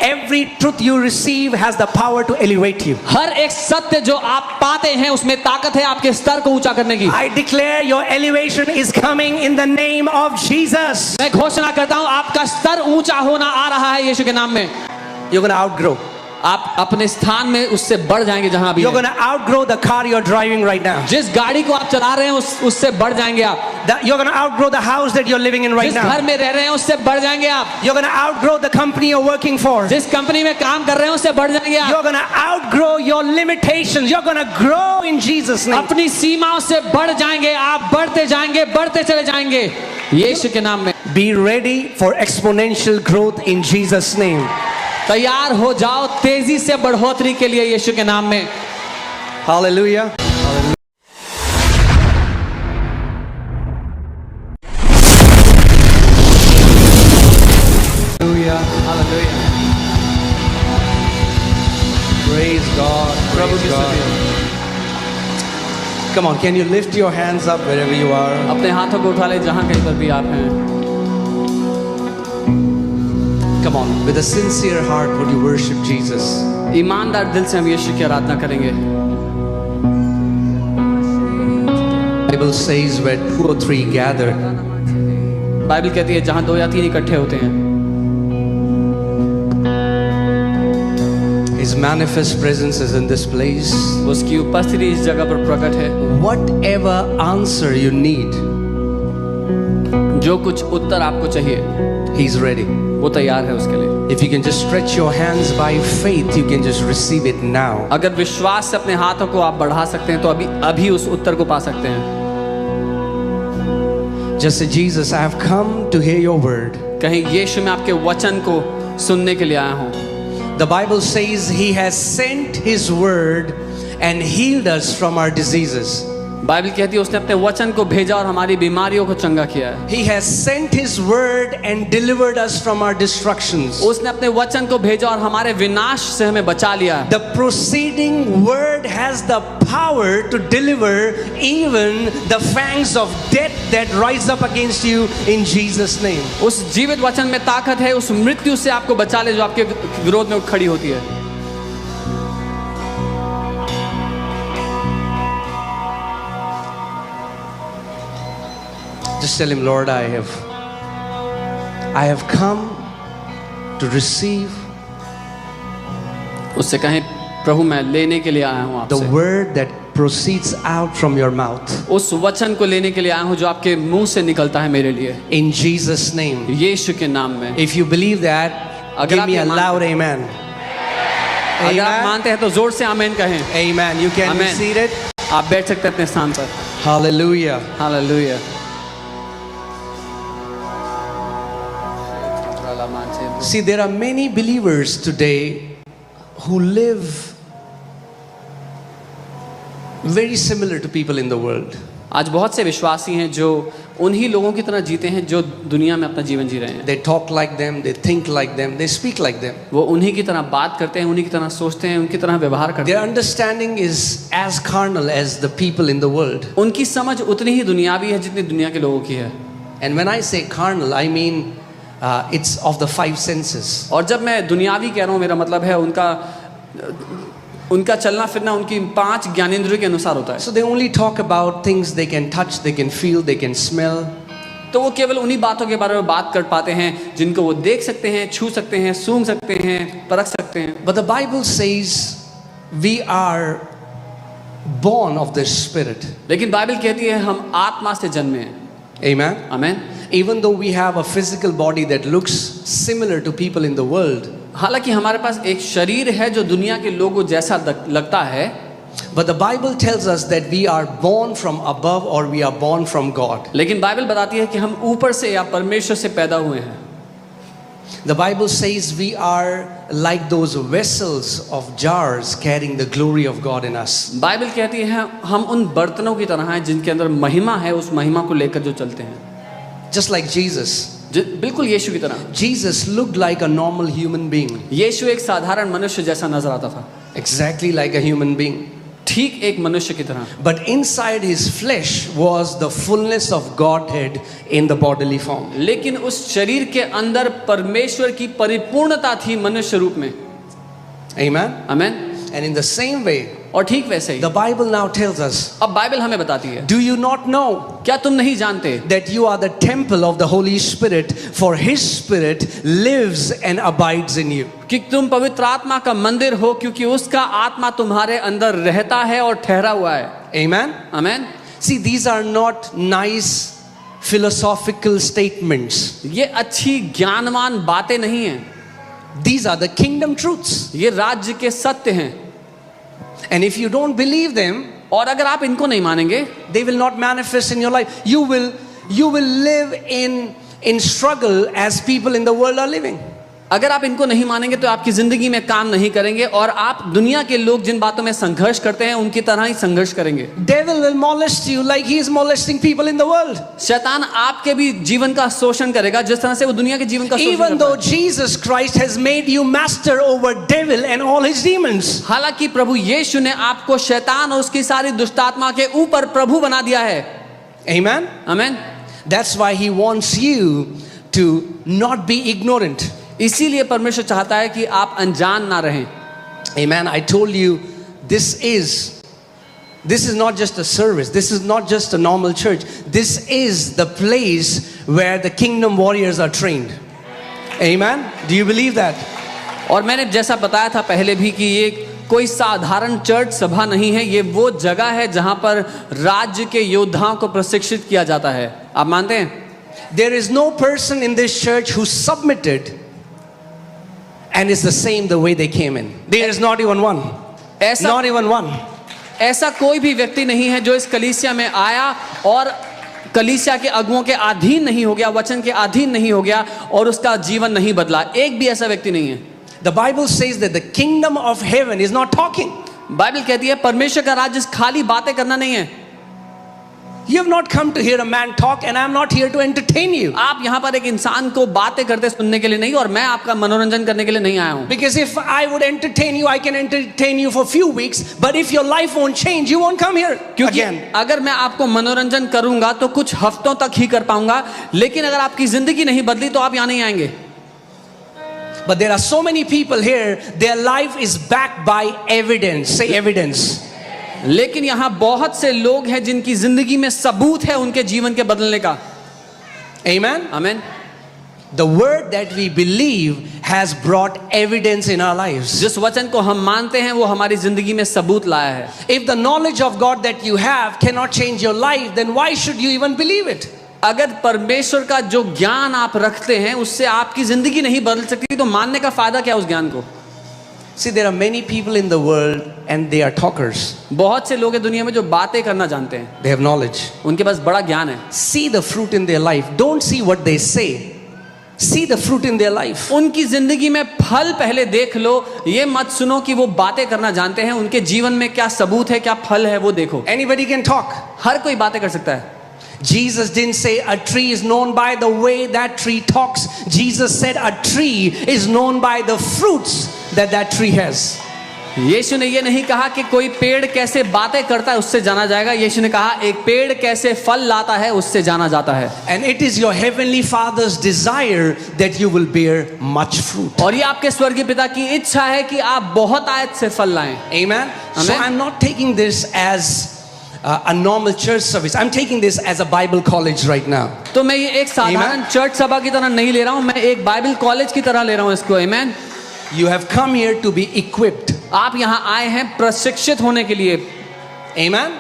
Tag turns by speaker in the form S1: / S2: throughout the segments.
S1: Every truth you receive has the power to elevate you.
S2: हर एक सत्य जो आप पाते हैं उसमें ताकत है आपके स्तर को ऊंचा करने की।
S1: I declare your elevation is coming in the name of Jesus.
S2: मैं घोषणा करता हूं आपका स्तर ऊंचा होना आ रहा है यीशु के नाम में।
S1: You're going to outgrow.
S2: आप अपने स्थान में उससे बढ़ जाएंगे जहां भी
S1: You're going to outgrow the car you're driving right now.
S2: जिस गाड़ी को आप चला रहे हैं उससे बढ़ जाएंगे आप।
S1: You're going to outgrow the house that you're living in right
S2: जिस
S1: now.
S2: घर में रह रहे हैं उससे बढ़ जाएंगे आप।
S1: You're going to outgrow the company you're working for.
S2: जिस कंपनी में काम कर रहे हैं उससे बढ़ जाएंगे आप।
S1: You're going to outgrow your limitations. You're going to grow in Jesus' name.
S2: अपनी सीमाओं से बढ़ जाएंगे आप, बढ़ते जाएंगे, बढ़ते चले जाएंगे यीशु के नाम में।
S1: Be ready for exponential growth in Jesus' name.
S2: तैयार हो जाओ तेजी से बढ़ोतरी के लिए यीशु के नाम में।
S1: Hallelujah. Hallelujah.
S2: Hallelujah.
S1: Praise God. Praise God. Come on, can you lift your hands up wherever you are?
S2: अपने हाथों को उठा ले जहां कहीं पर भी आप हैं।
S1: Come on, with a sincere heart, would you worship Jesus?
S2: ईमानदार दिल से हम यीशु की आराधना करेंगे।
S1: Bible says where 2 or 3 gather,
S2: Bible कहती है जहां 2 या 3 इकट्ठे होते हैं
S1: His manifest presence is in this place.
S2: उसकी उपस्थिति इस जगह पर प्रकट है।
S1: Whatever answer you need,
S2: जो कुछ उत्तर आपको चाहिए
S1: He's ready.
S2: वो तैयार है उसके लिए।
S1: If you can just stretch your hands by faith, you can just receive it now.
S2: अगर विश्वास से अपने हाथों को आप बढ़ा सकते हैं तो अभी उस उत्तर को पा सकते हैं।
S1: Just say, Jesus, I have come to hear your word.
S2: कहीं यीशु मैं आपके वचन को सुनने के लिए आया हूँ।
S1: The Bible says He has sent His word and healed us from our diseases.
S2: Bible कहती है उसने अपने वचन को भेजा और हमारी बीमारियों को चंगा किया है।
S1: He has sent His word and delivered us from our destructions.
S2: उसने अपने वचन को भेजा और हमारे विनाश से हमें बचा लिया है।
S1: The proceeding word has the power to deliver even the fangs of death that rise up against you in Jesus' name.
S2: उस जीवित वचन में ताकत है उस मृत्यु से आपको बचा ले जो आपके विरोध में खड़ी होती है।
S1: Just tell Him, Lord, I have come to receive
S2: उससे कहें प्रभु मैं लेने के लिए आया हूँ
S1: the
S2: आपसे।
S1: word that proceeds out from your mouth.
S2: उस वचन को लेने के लिए आया हूँ जो आपके मुंह से निकलता है मेरे लिए
S1: In Jesus' name.
S2: यीशु के नाम में।
S1: If you believe that, give me a loud amen.
S2: अगर आप मानते हैं तो जोर से आमीन कहें।
S1: Amen. You can be
S2: Amen.
S1: seated.
S2: आप बैठ सकते हैं अपने स्थान पर।
S1: Hallelujah.
S2: Hallelujah.
S1: See, there are many believers today who live very similar to people in the world.
S2: आज बहुत से विश्वासी हैं जो उन्हीं लोगों की तरह जीते हैं जो दुनिया में अपना जीवन जी रहे हैं।
S1: They talk like them, they think like them, they speak like them.
S2: वो उन्हीं की तरह बात करते हैं, उन्हीं की तरह सोचते हैं, उनकी तरह व्यवहार करते
S1: Their
S2: हैं।
S1: understanding is as carnal as the people in the world.
S2: उनकी समझ उतनी ही दुनियावी है जितनी दुनिया के लोगों की है।
S1: And when I say carnal, I mean it's of the 5 senses.
S2: और जब मैं दुनियावी कह रहा हूँ मेरा मतलब है उनका चलना फिरना उनकी 5 ज्ञानेंद्रियों के अनुसार होता है।
S1: So they only talk about things they can touch, they can feel, they can smell.
S2: तो वो केवल उन्हीं बातों के बारे में बात कर पाते हैं जिनको वो देख सकते हैं, छू सकते हैं, सूंघ सकते हैं, परख सकते हैं।
S1: But the Bible says we are born of the Spirit.
S2: लेकिन बाइबल कहती है हम आत्मा से जन्मे हैं।
S1: Amen.
S2: आमीन।
S1: Even though we have a physical body that looks similar to people in the world,
S2: हालांकि हमारे पास एक शरीर है जो दुनिया के लोगों जैसा लगता है,
S1: but the Bible tells us that we are born from above or we are born from God.
S2: लेकिन बाइबल बताती है कि हम ऊपर से या परमेश्वर से पैदा हुए हैं।
S1: The Bible says we are like those vessels of jars carrying the glory of God in us.
S2: Bible कहती है हम उन बर्तनों की तरह हैं जिनके अंदर महिमा है, उस महिमा को लेकर जो चलते हैं।
S1: Just like Jesus.
S2: बिल्कुल यीशु की तरह।
S1: Jesus looked like a normal human being.
S2: यीशु एक साधारण मनुष्य जैसा नजर आता था।
S1: Exactly like a human being.
S2: ठीक एक मनुष्य की तरह।
S1: But inside his flesh was the fullness of Godhead in the bodily form.
S2: लेकिन उस शरीर के अंदर परमेश्वर की परिपूर्णता थी मनुष्य रूप में।
S1: Amen?
S2: Amen.
S1: And in the same way,
S2: और ठीक वैसे ही
S1: the Bible now tells us,
S2: अब बाइबल हमें बताती है,
S1: do you not know
S2: क्या तुम नहीं जानते
S1: that you are the temple of the Holy Spirit, for His Spirit lives and abides in you?
S2: कि तुम पवित्र आत्मा का मंदिर हो, क्योंकि उसका आत्मा तुम्हारे अंदर रहता है और ठहरा हुआ है।
S1: Amen?
S2: Amen.
S1: See, these are not nice philosophical statements.
S2: ये अच्छी ज्ञानवान बातें नहीं हैं,
S1: These are the kingdom truths.
S2: ये राज्य के सत्य हैं।
S1: And if you don't believe them,
S2: और अगर आप इनको नहीं मानेंगे,
S1: they will not manifest in your life. You will live in struggle as people in the world are living.
S2: अगर आप इनको नहीं मानेंगे तो आपकी जिंदगी में काम नहीं करेंगे और आप दुनिया के लोग जिन बातों में संघर्ष करते हैं उनकी तरह ही संघर्ष करेंगे।
S1: Devil will molest you like he is molesting people in the world.
S2: शैतान आपके भी जीवन का शोषण करेगा जिस तरह से वो दुनिया के जीवन का शोषण
S1: Even
S2: करता
S1: though
S2: है।
S1: Jesus Christ has made you master over devil and all his demons.
S2: हालांकि प्रभु यीशु ने आपको शैतान और उसकी सारी दुष्ट आत्मा के ऊपर प्रभु बना दिया है।
S1: Amen?
S2: Amen.
S1: That's why he wants you to not be ignorant.
S2: इसीलिए परमेश्वर चाहता है कि आप अनजान ना रहें।
S1: Amen. I told you this is not just a service. This is not just a normal church. This is the place where the kingdom warriors are trained. Amen. Do you believe that?
S2: और मैंने जैसा बताया था पहले भी कि ये कोई साधारण चर्च सभा नहीं है, ये वो जगह है जहां पर राज्य के योद्धाओं को प्रशिक्षित किया जाता है। आप मानते हैं?
S1: There is no person in this church who submitted and it's the same the way they came in. There is not even one. Not even one.
S2: ऐसा कोई भी व्यक्ति नहीं है जो इस कलीसिया में आया और कलीसिया के अगुओं के अधीन नहीं हो गया, वचन के अधीन नहीं हो गया और उसका जीवन नहीं बदला। एक भी ऐसा व्यक्ति नहीं है।
S1: The Bible says that the kingdom of heaven is not talking.
S2: Bible कहती है परमेश्वर का राज्य खाली बातें करना नहीं है।
S1: You have not come to hear a man talk and I am not here to entertain you.
S2: आप यहाँ पर एक इंसान को बातें करते सुनने के लिए नहीं, और मैं आपका मनोरंजन करने के लिए नहीं आया हूँ।
S1: Because if I would entertain you, I can entertain you for few weeks, but if your life won't change, you won't come here
S2: क्योंकि
S1: again.
S2: अगर मैं आपको मनोरंजन करूंगा तो कुछ हफ्तों तक ही कर पाऊंगा, लेकिन अगर आपकी जिंदगी नहीं बदली तो आप यहाँ नहीं आएंगे।
S1: But there are so many people here, their life is backed by evidence. Say evidence.
S2: लेकिन यहाँ बहुत से लोग हैं जिनकी जिंदगी में सबूत है उनके जीवन के बदलने का।
S1: Amen.
S2: आमीन।
S1: The word that we believe has brought evidence in our lives.
S2: जिस वचन को हम मानते हैं वो हमारी जिंदगी में सबूत लाया है।
S1: If the knowledge of God that you have cannot change your life, then why should you even believe it?
S2: अगर परमेश्वर का जो ज्ञान आप रखते हैं उससे आपकी जिंदगी नहीं बदल सकती तो मानने का फायदा क्या उस ज्ञान को?
S1: See, there are many people in the world and they are talkers.
S2: बहुत से लोग हैं दुनिया में जो बातें करना जानते हैं,
S1: They have knowledge.
S2: उनके पास बड़ा ज्ञान है।
S1: See the fruit in their life. Don't see what they say. See the fruit in their life.
S2: उनकी जिंदगी में फल पहले देख लो, ये मत सुनो कि वो बातें करना जानते हैं। उनके जीवन में क्या सबूत है, क्या फल है, वो देखो।
S1: Anybody can talk.
S2: हर कोई बातें कर सकता है।
S1: Jesus didn't say a tree is known by the way that tree talks. Jesus said a tree is known by the fruits that tree has.
S2: यीशु ने ये नहीं कहा कि कोई पेड़ कैसे बातें करता है उससे जाना जाएगा। यीशु ने कहा एक पेड़ कैसे फल लाता है उससे जाना जाता है।
S1: And it is your heavenly Father's desire that you will bear much fruit.
S2: और ये आपके स्वर्गीय पिता की इच्छा है कि आप बहुत आयत से फल लाएं।
S1: Amen. So
S2: Amen.
S1: I'm not taking this as a normal church service. I'm taking this as a Bible college right now.
S2: तो मैं ये एक साधारण चर्च सभा की तरह नहीं ले रहा हूँ, मैं एक बाइबल कॉलेज की तरह ले रहा हूँ इसको। आमेन।
S1: You have come here to be equipped.
S2: आप यहाँ आए हैं प्रशिक्षित होने के लिए।
S1: Amen.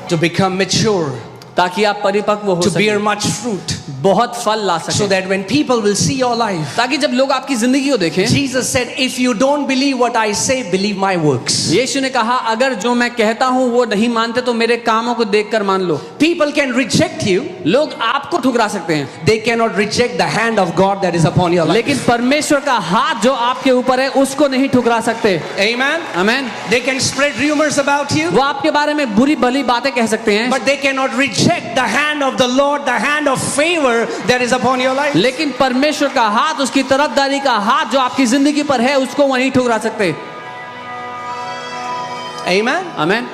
S1: To become mature,
S2: ताकि आप परिपक्व हो
S1: to bear
S2: सकें,
S1: much fruit,
S2: बहुत फल ला
S1: so
S2: सकें,
S1: that when people will see your life,
S2: ताकि जब लोग आपकी जिंदगी को देखें।
S1: Jesus said, if you don't believe what I say, believe my works.
S2: यीशु ने कहा अगर जो मैं कहता हूँ वो नहीं मानते तो मेरे कामों को देखकर मान लो।
S1: People can reject you.
S2: लोग आपको ठुकरा सकते हैं,
S1: They cannot reject the hand of God that is upon your life.
S2: लेकिन परमेश्वर का हाथ जो आपके ऊपर है उसको नहीं ठुकरा सकते।
S1: Amen.
S2: आमीन।
S1: They can spread rumors about you,
S2: वो आपके बारे में बुरी भली बातें कह सकते हैं,
S1: but they cannot reject the hand of the Lord, the hand of favor that is upon your life.
S2: लेकिन परमेश्वर का हाथ, उसकी तरफदारी का हाथ जो आपकी जिंदगी पर है उसको वहीं ठुकरा सकते।
S1: Amen?
S2: Amen.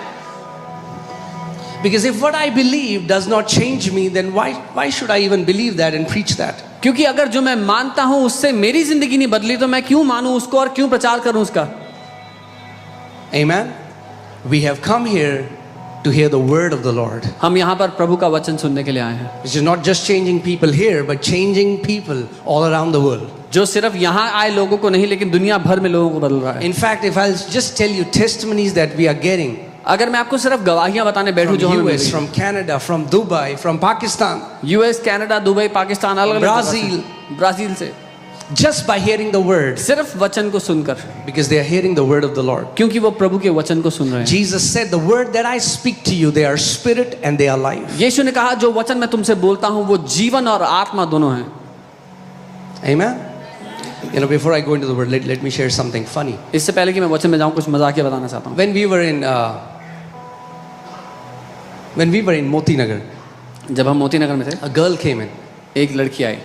S1: Because if what I believe does not change me, then why should I even believe that and preach that?
S2: क्योंकि अगर जो मैं मानता हूं उससे मेरी जिंदगी नहीं बदली तो मैं क्यों मानूं उसको और क्यों प्रचार करूं उसका?
S1: Amen? We have come here to hear the word of the Lord.
S2: हम यहाँ पर प्रभु का वचन सुनने के लिए आए हैं,
S1: Which is not just changing people here, but changing people all around the world.
S2: जो सिर्फ यहाँ आए लोगों को नहीं लेकिन दुनिया भर में लोगों को बदल रहा है।
S1: In fact, if I'll just tell you testimonies that we are getting
S2: अगर मैं आपको सिर्फ गवाहियां बताने बैठूं
S1: from
S2: जो हमें मिल
S1: US,
S2: रही
S1: from Canada, from Dubai, from Pakistan,
S2: हैं, यूएस, कनाडा, दुबई, पाकिस्तान, अलग अलग
S1: ब्राजील,
S2: ब्राजील से,
S1: just by hearing the word,
S2: सिर्फ वचन को सुनकर,
S1: because they are hearing the word of the Lord.
S2: क्योंकि वो प्रभु के वचन को सुन रहे हैं।
S1: Jesus said, the word that I speak to you, they are spirit and they are life.
S2: यीशु ने कहा जो वचन मैं तुमसे बोलता हूँ वो जीवन और आत्मा दोनों हैं।
S1: Amen? You know, before I go into the word, let me share something funny.
S2: इससे पहले कि मैं वचन में जाऊँ कुछ मजाकिया बताना चाहता हूँ।
S1: When we were in Moti Nagar,
S2: जब हम मोती नगर में थे,
S1: a girl came in
S2: एक लड़की आई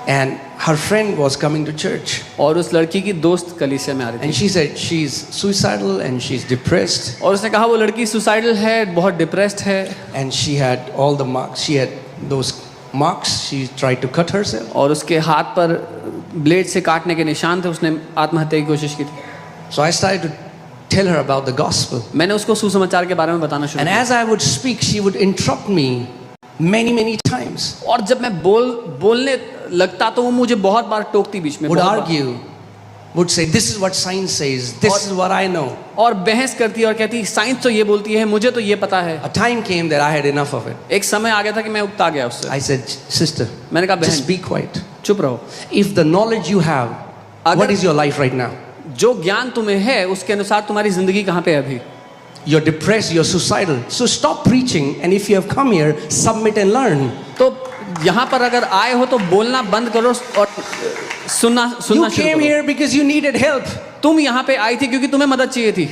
S1: and her friend was coming to church.
S2: और उस लड़की की दोस्त कलीसिया में आ रही थी
S1: And she said she's suicidal and she's depressed
S2: और उसने कहा वो लड़की सुसाइडल है, बहुत डिप्रेस्ड है
S1: and she had all the marks. She had those marks. She tried to cut herself.
S2: और उसके हाथ पर ब्लेड से काटने के निशान थे, उसने आत्महत्या की कोशिश की थी।
S1: So I started to tell her about the gospel.
S2: मैंने उसको सुसमाचार के बारे में बताना शुरू
S1: And
S2: किया
S1: as I would speak, she would interrupt me many times.
S2: और जब मैं बोलने लगता तो वो मुझे बहुत बार टोकती बीच में,
S1: Would
S2: बहुत बार।
S1: argue, would say, this is what science says, this is what I know.
S2: और बहस करती और कहती साइंस तो ये बोलती है, मुझे तो ये पता है।
S1: A time came that I had enough of it.
S2: एक समय आ गया था कि मैं उकता गया उससे।
S1: I said, sister,
S2: मैंने कहा
S1: just
S2: बहन
S1: be quiet.
S2: चुप रहो,
S1: If the knowledge you have, what is your life right now?
S2: जो ज्ञान तुम्हें है उसके अनुसार तुम्हारी जिंदगी कहाँ पे है अभी?
S1: You're depressed, you're suicidal. So stop preaching, and if you have come here, submit and learn.
S2: तो यहाँ पर अगर आए हो तो बोलना बंद करो और सुनना
S1: You
S2: शुरू
S1: came
S2: करो।
S1: here because you needed help.
S2: तुम यहाँ पे आई थी क्योंकि तुम्हें मदद चाहिए थी।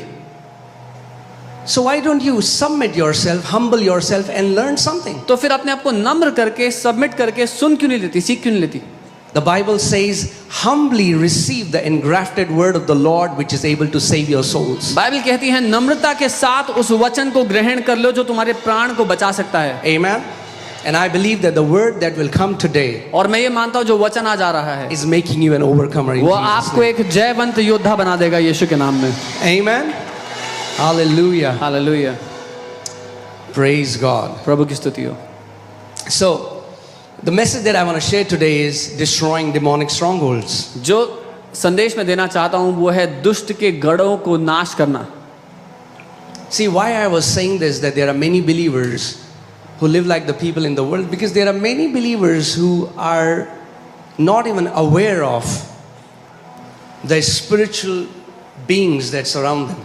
S1: So why don't you submit yourself, humble yourself, and learn something?
S2: तो फिर अपने आप को नम्र करके सबमिट करके सुन क्यों नहीं लेती, सीख क्यों नहीं लेती?
S1: The Bible says, humbly receive the engrafted word of the Lord, which is able to save your souls.
S2: Bible कहती है नम्रता के साथ उस वचन को ग्रहण कर लो जो तुम्हारे प्राण को बचा सकता है।
S1: Amen. And I believe that the word that will come today
S2: और मैं ये मानता हूँ जो वचन आज आ रहा है
S1: is making you an overcomer in
S2: वो
S1: Jesus'
S2: आपको
S1: name.
S2: एक जयवंत योद्धा बना देगा यीशु के नाम में।
S1: Amen. Hallelujah.
S2: Hallelujah,
S1: Praise God.
S2: प्रभु की स्तुति हो।
S1: So, the message that I want to share today is destroying demonic strongholds.
S2: जो संदेश में देना चाहता हूँ वो है दुष्ट के गढ़ों को नाश करना।
S1: See, why I was saying this, that there are many believers who live like the people in the world, because there are many believers who are not even aware of the spiritual beings that surround them.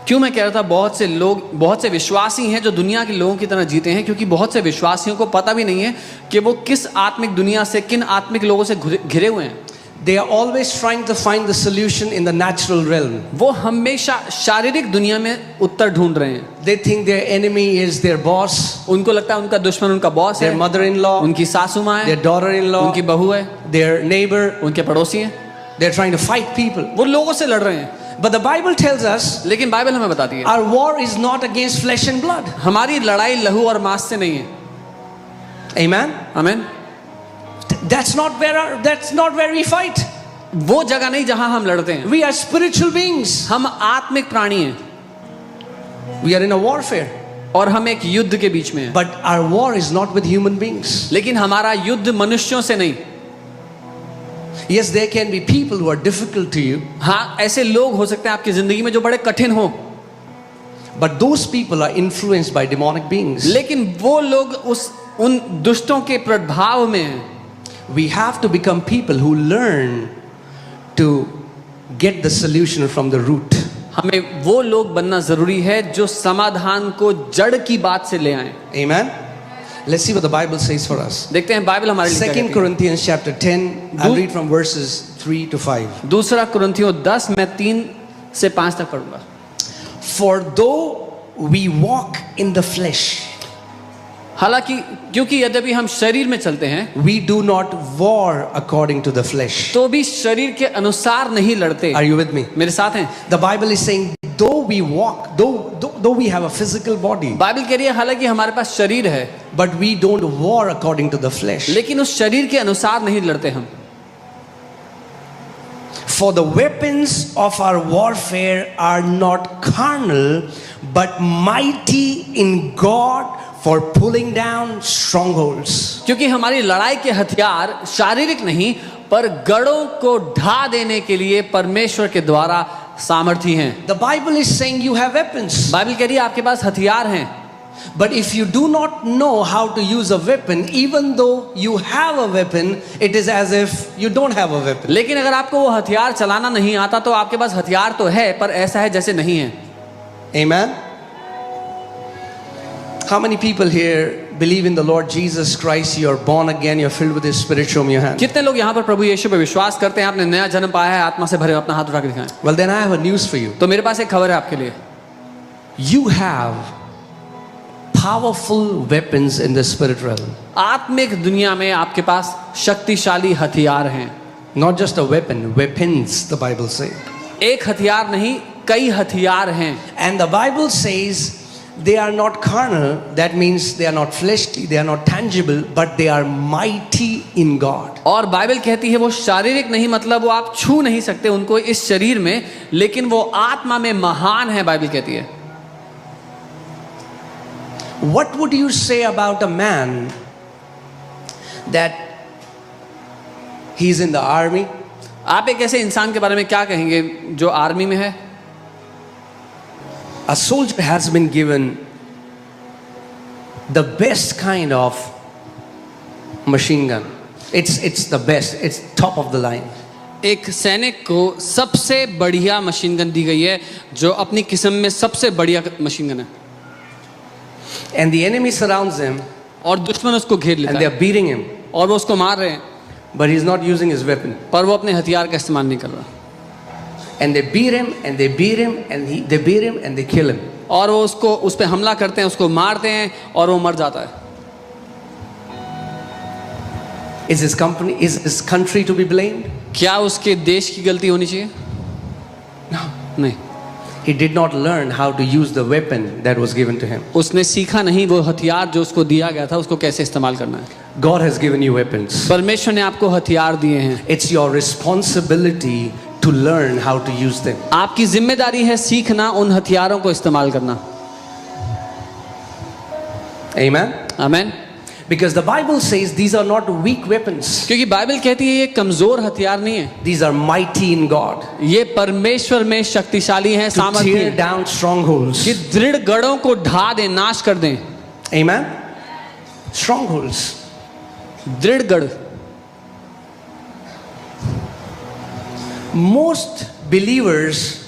S2: क्यों मैं कह रहा था बहुत से लोग, बहुत से विश्वासी हैं जो दुनिया के लोगों की तरह जीते हैं, क्योंकि बहुत से विश्वासियों को पता भी नहीं है कि वो किस आत्मिक दुनिया से, किन आत्मिक लोगों से घिरे हुए हैं।
S1: They are always trying to find the solution in the natural realm.
S2: वो हमेशा शारीरिक दुनिया में उत्तर ढूंढ रहे हैं।
S1: They think their enemy is their boss,
S2: उनको लगता है उनका दुश्मन उनका बॉस है,
S1: their mother-in-law,
S2: उनकी सासू माँ है,
S1: their daughter-in-law,
S2: उनकी बहू है,
S1: their neighbor.
S2: उनके पड़ोसी हैं।
S1: They're trying to fight people.
S2: वो लोगों से लड़ रहे हैं।
S1: But the Bible tells us
S2: लेकिन बाइबल हमें बताती है
S1: our war is not against flesh and blood.
S2: हमारी लड़ाई लहू और मांस से नहीं है।
S1: Amen.
S2: आमीन।
S1: That's not where we fight.
S2: वो जगह नहीं जहां हम लड़ते हैं।
S1: We are spiritual beings.
S2: हम आत्मिक प्राणी हैं
S1: We are in a warfare.
S2: और हम एक युद्ध के बीच में हैं।
S1: But our war is not with human beings.
S2: लेकिन हमारा युद्ध मनुष्यों से नहीं।
S1: Yes, there can be people who are difficult to you.
S2: हाँ, ऐसे लोग हो सकते हैं आपकी जिंदगी में जो बड़े कठिन हो,
S1: But those people are influenced by demonic beings.
S2: लेकिन वो लोग उन दुष्टों के प्रभाव में हैं।
S1: We have to become people who learn to get the solution from the root.
S2: हमें वो लोग बनना जरूरी है जो समाधान को जड़ की बात से ले आए।
S1: Amen. Let's see what the Bible says for us.
S2: देखते हैं बाइबल हमारे लिए क्या
S1: 2
S2: कहती है।
S1: Corinthians chapter 10, I'll read from verses 3 to 5.
S2: दूसरा कुरिन्थियों 10 मैं 3 से 5 तक पढ़ूंगा।
S1: For though we walk in the flesh,
S2: हालांकि क्योंकि यद्यपि हम शरीर में चलते हैं
S1: we do not war according to the flesh.
S2: तो भी शरीर के अनुसार नहीं लड़ते।
S1: Are you with me?
S2: मेरे साथ हैं?
S1: The Bible is saying though we walk, though we have a physical body,
S2: Bible कह रही है हालांकि हमारे पास शरीर है,
S1: but we don't war according to the flesh.
S2: लेकिन उस शरीर के अनुसार नहीं लड़ते हम.
S1: For the weapons of our warfare are not carnal, but mighty in God for pulling down strongholds.
S2: क्योंकि हमारी लड़ाई के हथियार शारीरिक नहीं पर गढ़ों को ढा देने के लिए परमेश्वर के द्वारा सामर्थी हैं.
S1: The Bible is saying you have weapons.
S2: Bible कह रही है आपके पास हथियार हैं.
S1: But if you do not know how to use a weapon, even though you have a weapon, it is as if you don't have a weapon.
S2: लेकिन अगर आपको वो हथियार चलाना नहीं आता तो आपके पास हथियार तो है पर ऐसा है जैसे नहीं है.
S1: Amen. How many people here believe in the Lord Jesus Christ? You are born again, you are filled with His Spirit. Show me your hand.
S2: कितने लोग यहाँ पर प्रभु यीशु पे विश्वास करते हैं, आपने नया जन्म पाया है, आत्मा से भरे हो? अपना हाथ उठा के दिखाएं.
S1: Well, then I have a news for you.
S2: तो मेरे पास एक खबर है आपके लिए.
S1: You have powerful weapons in the spirit realm.
S2: आत्मिक दुनिया में आपके पास शक्तिशाली हथियार हैं.
S1: Not just a weapon, weapons, the Bible says.
S2: एक हथियार नहीं, कई हथियार हैं.
S1: And the Bible says they are not carnal. That means they are not fleshly, they are not tangible, but they are mighty in God.
S2: और Bible कहती है वो शारीरिक नहीं, मतलब वो आप छू नहीं सकते उनको इस शरीर में, लेकिन वो आत्मा में महान है. बाइबल कहती है.
S1: What would you say about a man that he's in the army?
S2: आप एक ऐसे इंसान के बारे में क्या कहेंगे जो आर्मी में है?
S1: A soldier has been given the best kind of machine gun. It's the best. It's top of the line.
S2: एक सैनिक को सबसे बढ़िया मशीन गन दी गई है जो अपनी किस्म में सबसे बढ़िया मशीन गन है.
S1: And the enemy surrounds him
S2: और दुश्मन उसको घेर लेता
S1: and they
S2: है
S1: are beating him.
S2: और वो उसको मार रहे हैं,
S1: But he's not using his weapon.
S2: पर वो अपने हथियार का इस्तेमाल नहीं कर रहा.
S1: And they beat him and they beat him and they beat him and they kill him.
S2: और वो उसको उस पे हमला करते हैं, उसको मारते हैं और वो मर जाता है.
S1: Is his country to be blamed?
S2: क्या उसके देश की गलती होनी चाहिए?
S1: No.
S2: नहीं.
S1: He did not learn how to use the weapon that was given to him.
S2: उसने सीखा नहीं वो हथियार जो उसको दिया गया था उसको कैसे इस्तेमाल करना है.
S1: God has given you weapons.
S2: परमेश्वर ने आपको हथियार दिए हैं.
S1: It's your responsibility to learn how to use them.
S2: आपकी जिम्मेदारी है सीखना उन हथियारों को इस्तेमाल करना.
S1: Amen.
S2: आमीन.
S1: Because the Bible says these are not weak weapons.
S2: क्योंकि बाइबल कहती है ये कमजोर हथियार नहीं है.
S1: These are mighty in God.
S2: ये परमेश्वर में शक्तिशाली हैं,
S1: To
S2: सामर्थी
S1: tear
S2: हैं
S1: down strongholds.
S2: कि दृढ़ गढ़ों को ढा दें, नाश कर दें.
S1: Amen. Strongholds.
S2: दृढ़ गढ़.
S1: Most believers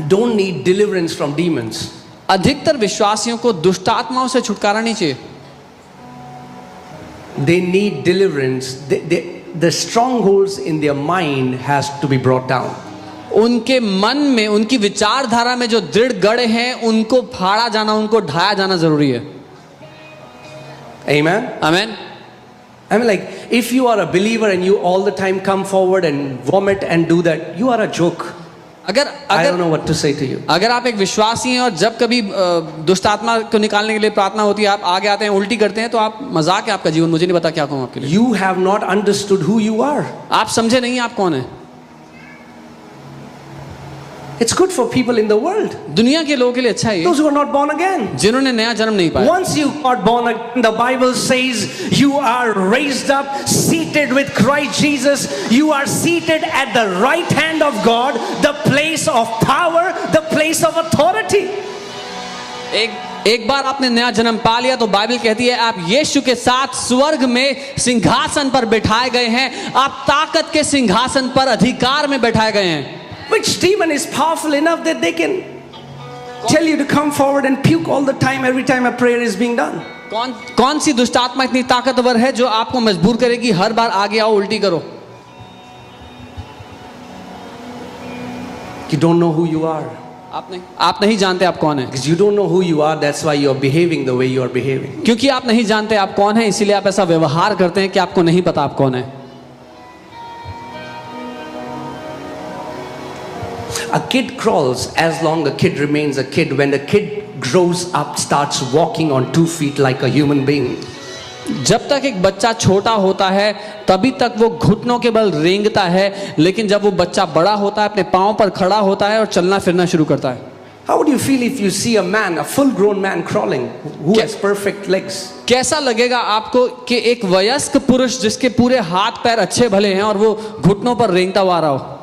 S1: don't need deliverance from demons.
S2: अधिकतर विश्वासियों को दुष्ट आत्माओं से छुटकारा नहीं चाहिए.
S1: They need deliverance. The strongholds in their mind has to be brought down.
S2: उनके मन में, उनकी विचारधारा में जो दृढ़ गढ़ हैं उनको फाड़ा जाना, उनको ढाया जाना जरूरी है.
S1: Amen.
S2: आमीन.
S1: I mean, like, if you are a believer and you all the time come forward and vomit and do that, you are a joke. I don't know what to say to you.
S2: अगर आप एक विश्वासी हैं और जब कभी दुष्ट आत्मा को निकालने के लिए प्रार्थना होती है, आप आगे आते हैं, उल्टी करते हैं, तो आप मजाक है आपका जीवन. मुझे नहीं पता क्या कहूँ आपके लिए.
S1: You have not understood who you are.
S2: आप समझे नहीं आप कौन है.
S1: It's good for people in the world.
S2: दुनिया के लोगों के लिए अच्छा है
S1: Those who are not born again.
S2: जिन्होंने नया जन्म नहीं पाया.
S1: Once you got born again, the Bible says you are raised up, seated with Christ Jesus. You are seated at the right hand of God, the place of power, the place of authority.
S2: एक बार आपने नया जन्म पा लिया तो Bible कहती है आप यीशु के साथ स्वर्ग में सिंहासन पर बैठाए गए हैं. आप ताकत के सिंहासन पर अधिकार में बैठाए गए हैं.
S1: Which demon is powerful enough that they can tell you to come forward and puke all the time every time a prayer is being done?
S2: कौन सी दुष्ट आत्मा इतनी ताकतवर है जो आपको मजबूर करेगी हर बार आगे आओ उल्टी करो?
S1: You don't know who you are.
S2: आप नहीं जानते आप कौन है.
S1: Because you don't know who you are, that's why you are behaving the way you are behaving.
S2: क्योंकि आप नहीं जानते आप कौन है, इसीलिए आप ऐसा व्यवहार करते हैं कि आपको नहीं पता आप कौन है.
S1: A kid crawls as long a kid remains a kid. When the kid grows up, starts walking on 2 feet like a human being.
S2: जब तक एक बच्चा छोटा होता है तभी तक वो घुटनों के बल रेंगता है, लेकिन जब वो बच्चा बड़ा होता है अपने पांव पर खड़ा होता है और चलना फिरना शुरू करता है।
S1: How would you feel if you see a man, a full-grown man crawling, who has perfect legs?
S2: कैसा लगेगा आपको कि एक वयस्क पुरुष जिसके पूरे हाथ पैर अच्छे भले हैं और वो घुटनों पर रेंगता हुआ आ रहा हो?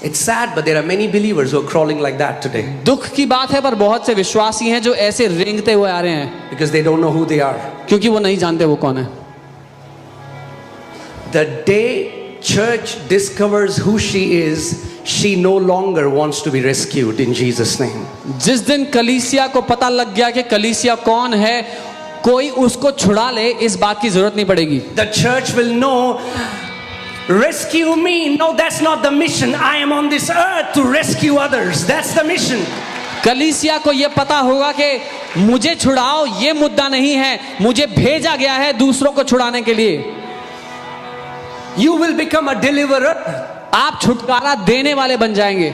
S1: It's sad, but there are many believers who are crawling like that today
S2: दुख की बात है, पर बहुत से विश्वासी हैं जो ऐसे रेंगते हुए आ रहे हैं
S1: because they don't know who they are.
S2: क्योंकि वो नहीं जानते वो कौन है।
S1: The day church discovers who she is, she no longer wants to be rescued in Jesus' name.
S2: जिस दिन कलीसिया को पता लग गया कि कलीसिया कौन है, कोई उसको छुड़ा ले, इस बात की जरूरत नहीं पड़ेगी।
S1: The church will know, rescue me. No, that's not the mission. I am on this earth to rescue others. That's the mission.
S2: कलीसिया को यह पता होगा कि मुझे छुड़ाओ ये मुद्दा नहीं है, मुझे भेजा गया है दूसरों को छुड़ाने के लिए।
S1: You will become a deliverer.
S2: आप छुटकारा देने वाले बन जाएंगे।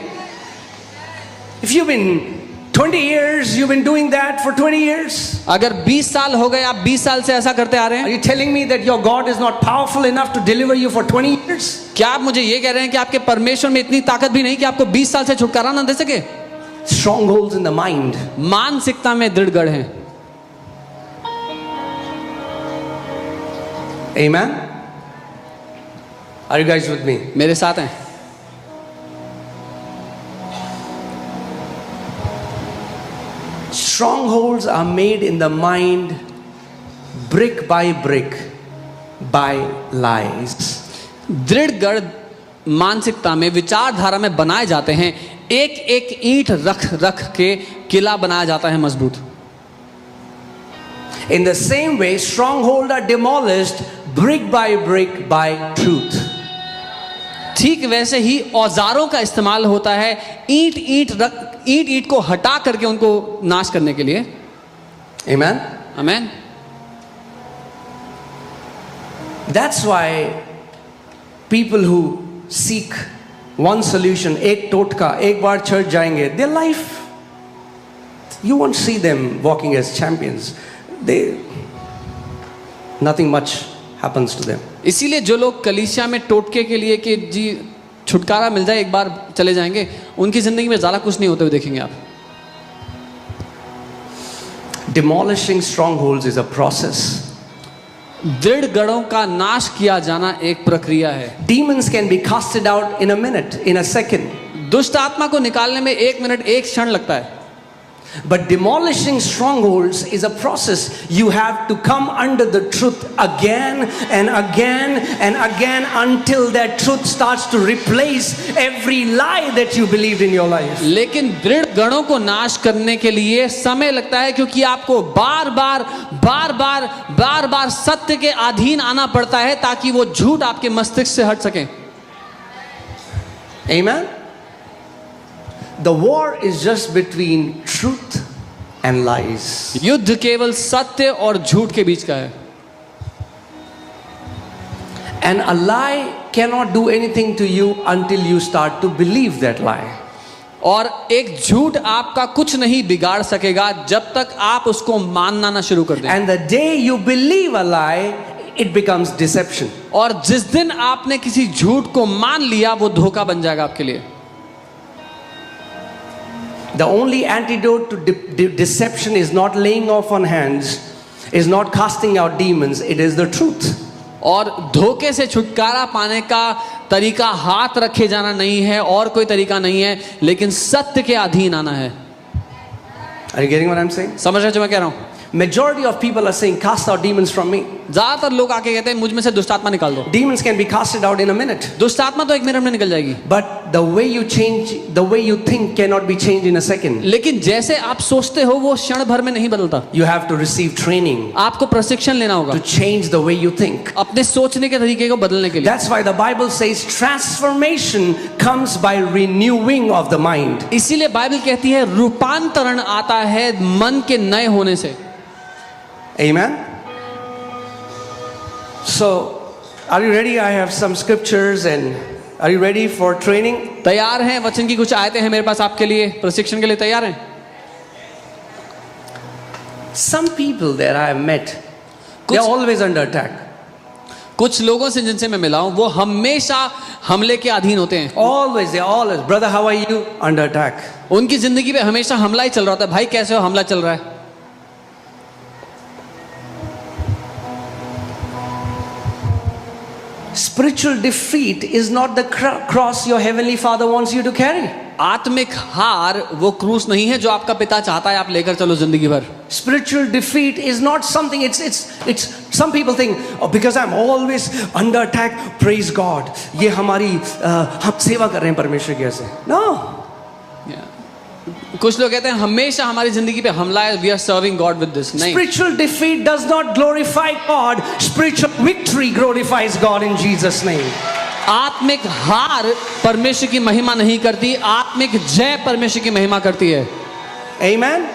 S1: If you've been 20 years, you've been doing that for 20 years.
S2: अगर 20 साल हो गए, आप 20 साल से ऐसा करते आ रहे
S1: Are
S2: हैं,
S1: you telling me that your God is not powerful enough to deliver you for 20 years?
S2: क्या आप मुझे ये कह रहे हैं कि आपके परमेश्वर में इतनी ताकत भी नहीं कि आपको 20 साल से छुटकारा ना दे सके?
S1: Strongholds in the mind.
S2: मानसिकता में दृढ़ हैं।
S1: Amen. Are you guys with me?
S2: मेरे साथ हैं।
S1: Strongholds are made in the mind brick by brick by lies.
S2: दृढ़ गढ़ मानसिकता में, विचारधारा में बनाए जाते हैं, एक एक ईंट रख रख के किला बनाया जाता है मजबूत।
S1: In the same way, strongholds are demolished brick by truth.
S2: ठीक वैसे ही औजारों का इस्तेमाल होता है ईंट ईंट को हटा करके उनको नाश करने के लिए।
S1: Amen.
S2: आमीन।
S1: That's why people who seek one solution, एक टोटका, एक बार चर्च जाएंगे, their life, you won't see them walking as champions. Nothing much happens to them.
S2: इसीलिए जो लोग कलीसिया में टोटके के लिए कि जी छुटकारा मिल जाए एक बार चले जाएंगे, उनकी जिंदगी में ज्यादा कुछ नहीं होते हुए देखेंगे आप।
S1: Demolishing strongholds is a process.
S2: दृढ़ गढ़ों का नाश किया जाना एक प्रक्रिया है।
S1: Demons can be casted out in a minute, in a second.
S2: दुष्ट आत्मा को निकालने में 1 मिनट 1 क्षण लगता है।
S1: But demolishing strongholds is a process. You have to come under the truth again and again and again until that truth starts to replace every lie that you believed in your life.
S2: लेकिन दृढ़ गढ़ों को नाश करने के लिए समय लगता है, क्योंकि आपको बार बार सत्य के अधीन आना पड़ता है ताकि वो झूठ आपके मस्तिष्क से हट सके।
S1: Amen. The war is just between truth and lies.
S2: युद्ध केवल सत्य और झूठ के बीच का है।
S1: And a lie cannot do anything to you until you start to believe that lie.
S2: और एक झूठ आपका कुछ नहीं बिगाड़ सकेगा जब तक आप उसको मानना ना शुरू कर दें।
S1: And the day you believe a lie, it becomes deception.
S2: और जिस दिन आपने किसी झूठ को मान लिया, वो धोखा बन जाएगा आपके लिए।
S1: The only antidote to deception is not laying off on hands, is not casting out demons, it is the truth.
S2: और धोखे से छुटकारा पाने का तरीका हाथ रखे जाना नहीं है, और कोई तरीका नहीं है, लेकिन सत्य के अधीन आना है।
S1: Are you getting what I'm saying?
S2: समझ रहे हो जो मैं कह रहा हूं?
S1: Majority of people are saying, cast out demons from me.
S2: ज्यादातर लोग आके कहते हैं मुझ में से दुष्ट आत्मा निकाल दो।
S1: Demons can be casted out in a minute.
S2: दुष्ट आत्मा तो 1 मिनट में निकल जाएगी।
S1: But the way you change, the way you think cannot be changed in a second.
S2: लेकिन जैसे आप सोचते हो वो क्षण भर में नहीं बदलता।
S1: You have to receive training
S2: आपको प्रशिक्षण लेना होगा
S1: to change the way you think.
S2: अपने सोचने के तरीके को बदलने के लिए।
S1: That's why the Bible says transformation comes by renewing of the mind.
S2: इसीलिए बाइबल कहती है रूपांतरण आता है मन के नए होने से।
S1: Amen. So, are you ready? I have some scriptures and Are you ready for training?
S2: तैयार हैं? वचन की कुछ आयतें हैं मेरे पास आपके लिए, प्रशिक्षण के लिए तैयार हैं?
S1: Some people that I have met, they are always under attack.
S2: कुछ लोगों से जिनसे मैं मिला हूं वो हमेशा हमले के अधीन होते हैं।
S1: Always, they are always. Brother, how are you? Under attack.
S2: उनकी जिंदगी पे हमेशा हमला ही चल रहा होता है। भाई कैसे हो? हमला चल रहा है।
S1: Spiritual defeat is not the cross your heavenly Father wants you to carry.
S2: आत्मिक हार वो क्रूस नहीं है जो आपका पिता चाहता है आप लेकर चलो जिंदगी भर।
S1: Spiritual defeat is not something, it's some people think, oh, because I'm always under attack, praise God. ये हमारी हम सेवा कर रहे हैं परमेश्वर की वजह से। No.
S2: कुछ लोग कहते हैं हमेशा हमारी जिंदगी पे हमला है, we are serving God with this। नहीं।
S1: Spiritual defeat does not glorify God. Spiritual victory glorifies God in Jesus' name.
S2: आत्मिक हार परमेश्वर की महिमा नहीं करती, आत्मिक जय परमेश्वर की महिमा करती है।
S1: Amen.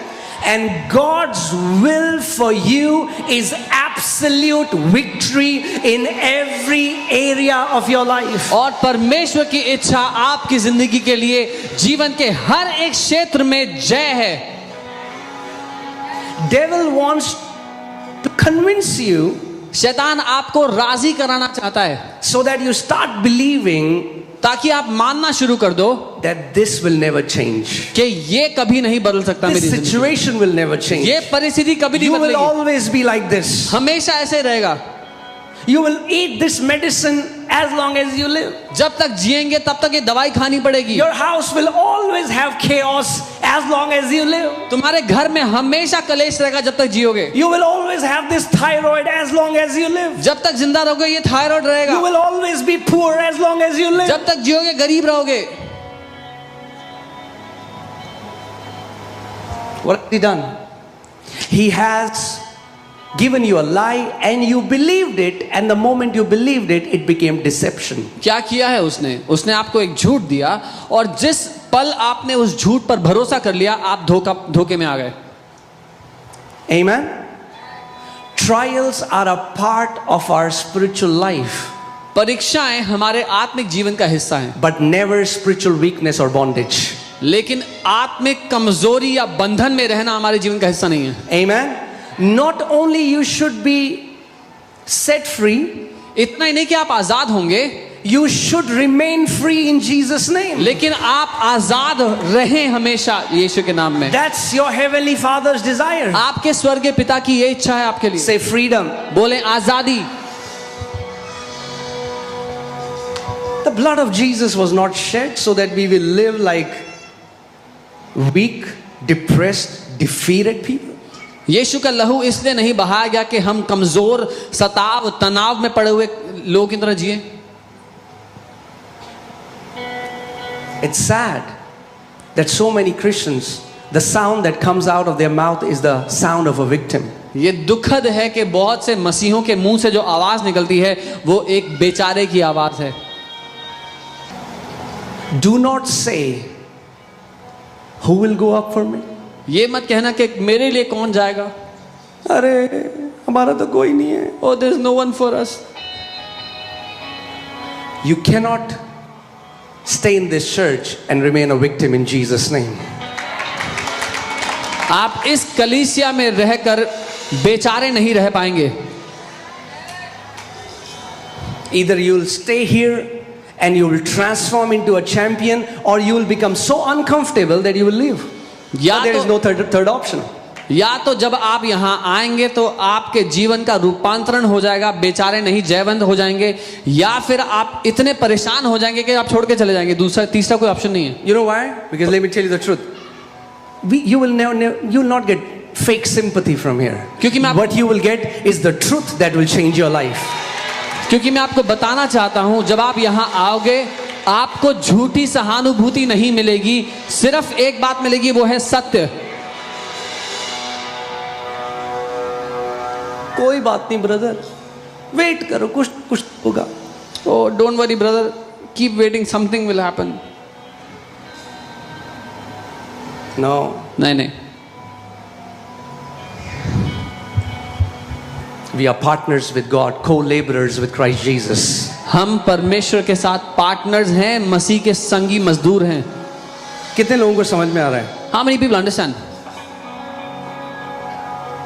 S1: And God's will for you is absolute victory in every area of your life.
S2: और परमेश्वर की इच्छा आपकी जिंदगी के लिए जीवन के हर एक क्षेत्र में जय है।
S1: Devil wants to convince you,
S2: शैतान आपको राजी कराना चाहता है,
S1: so that you start believing
S2: ताकि आप मानना शुरू कर दो
S1: that this will never change.
S2: कि ये कभी नहीं बदल सकता,
S1: This
S2: मेरी जिंदगी,
S1: situation will never change.
S2: ये परिस्थिति कभी नहीं
S1: You will
S2: बदलेगी,
S1: always be like this.
S2: हमेशा ऐसे रहेगा।
S1: You will eat this medicine as long as you live.
S2: जब तक जिएंगे तब तक ये दवाई खानी पड़ेगी।
S1: Your house will always have chaos as long as you live.
S2: तुम्हारे घर में हमेशा कलेश रहेगा जब तक जियोगे।
S1: You will always have this thyroid as long as you live.
S2: जब तक जिंदा रहोगे ये थायराइड रहेगा।
S1: You will always be poor as long as you live.
S2: जब तक जियोगे गरीब रहोगे।
S1: What has he done? He has given you a lie and you believed it, and the moment you believed it, it became deception.
S2: क्या किया है उसने? उसने आपको एक झूठ दिया और जिस पल आपने उस झूठ पर भरोसा कर लिया आप धोखे में आ गए।
S1: Amen. Trials are a part of our spiritual life,
S2: परीक्षाएं हमारे आत्मिक जीवन का हिस्सा हैं,
S1: but never spiritual weakness or bondage.
S2: लेकिन आत्मिक कमजोरी या बंधन में रहना हमारे जीवन का हिस्सा नहीं है।
S1: Amen. Not only you should be set free,
S2: इतना ही नहीं कि आप आजाद होंगे,
S1: you should remain free in Jesus' name.
S2: लेकिन आप आजाद रहें हमेशा यीशु के नाम में।
S1: That's your heavenly Father's desire.
S2: आपके स्वर्गीय पिता की ये इच्छा है आपके लिए।
S1: Say freedom.
S2: बोले आजादी।
S1: The blood of Jesus was not shed so that we will live like weak, depressed, defeated people.
S2: यीशु का लहू इसलिए नहीं बहाया गया कि हम कमजोर, सताव, तनाव में पड़े हुए लोगों की तरह जिए।
S1: It's sad that so many Christians, the sound that comes out of their mouth is the sound of a victim.
S2: ये दुखद है कि बहुत से मसीहों के मुंह से जो आवाज निकलती है वो एक बेचारे की आवाज है।
S1: Do not say, who will go up for me?
S2: ये मत कहना कि मेरे लिए कौन जाएगा।
S1: अरे हमारा तो कोई नहीं है।
S2: Oh, there is no one for us.
S1: You cannot stay in this church and remain a victim in Jesus' name.
S2: आप इस कलीसिया में रहकर बेचारे नहीं रह पाएंगे।
S1: Either you will stay here and you will transform into a champion, or you will become so uncomfortable that you will leave.
S2: या
S1: There is no third option.
S2: या तो जब आप यहाँ आएंगे तो आपके जीवन का रूपांतरण हो जाएगा, बेचारे नहीं जयवंत हो जाएंगे, या फिर आप इतने परेशान हो जाएंगे कि आप छोड़ के चले जाएंगे। तीसरा कोई ऑप्शन नहीं है।
S1: You know why? Because let me tell you the truth. You will not get fake sympathy from here.
S2: क्योंकि मैं
S1: What you will get is the truth that will change your life.
S2: क्योंकि मैं आपको बताना चाहता हूं, जब आप यहाँ आओगे आपको झूठी सहानुभूति नहीं मिलेगी, सिर्फ एक बात मिलेगी, वो है सत्य।
S1: कोई बात नहीं ब्रदर, वेट करो, कुछ होगा।
S2: Oh, don't worry brother, keep waiting, something will happen.
S1: No.
S2: नहीं। We
S1: are partners with God, co-laborers with Christ Jesus.
S2: हम परमेश्वर के साथ पार्टनर्स हैं, मसीह के संगी मजदूर हैं।
S1: कितने लोगों को समझ में आ रहा है?
S2: How many people understand?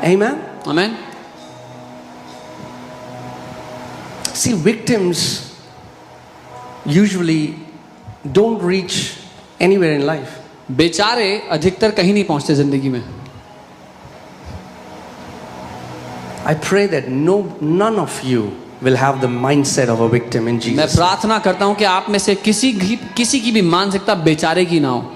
S1: Amen?
S2: Amen.
S1: See, victims usually don't reach anywhere in life.
S2: बेचारे अधिकतर कहीं नहीं पहुंचते जिंदगी में।
S1: I pray that none of you will have the mindset of a victim in
S2: मैं
S1: Jesus.
S2: प्रार्थना करता हूं कि आप में से किसी की भी मानसिकता बेचारे की ना हो,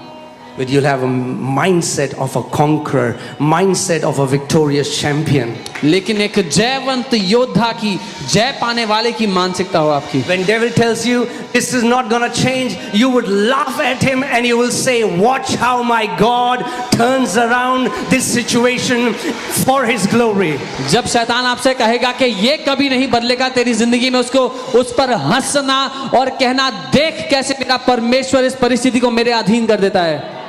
S1: But you'll have a mindset of a conqueror, mindset of a victorious champion.
S2: लेकिन एक जयवंत योद्धा की, जय पाने वाले की मानसिकता हो आपकी।
S1: When devil tells you this is not going to change, you would laugh at him and you will say, watch how my God turns around this situation for his glory.
S2: जब शैतान आपसे कहेगा कि ये कभी नहीं बदलेगा तेरी जिंदगी में, उसको उस पर हंसना और कहना, देख कैसे मेरा परमेश्वर इस परिस्थिति को मेरे अधीन कर देता है।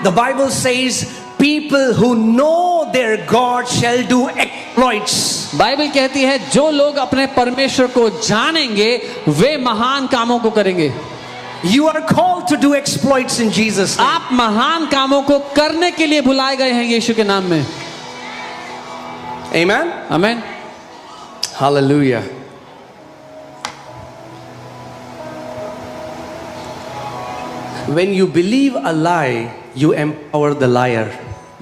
S1: The Bible says people who know their God shall do exploits.
S2: Bible कहती है जो लोग अपने परमेश्वर को जानेंगे वे महान कामों को करेंगे।
S1: You are called to do exploits in Jesus' name.
S2: आप महान कामों को करने के लिए बुलाए गए हैं यीशु के नाम में।
S1: Amen?
S2: आमीन।
S1: Hallelujah. When you believe a lie, you empower the liar.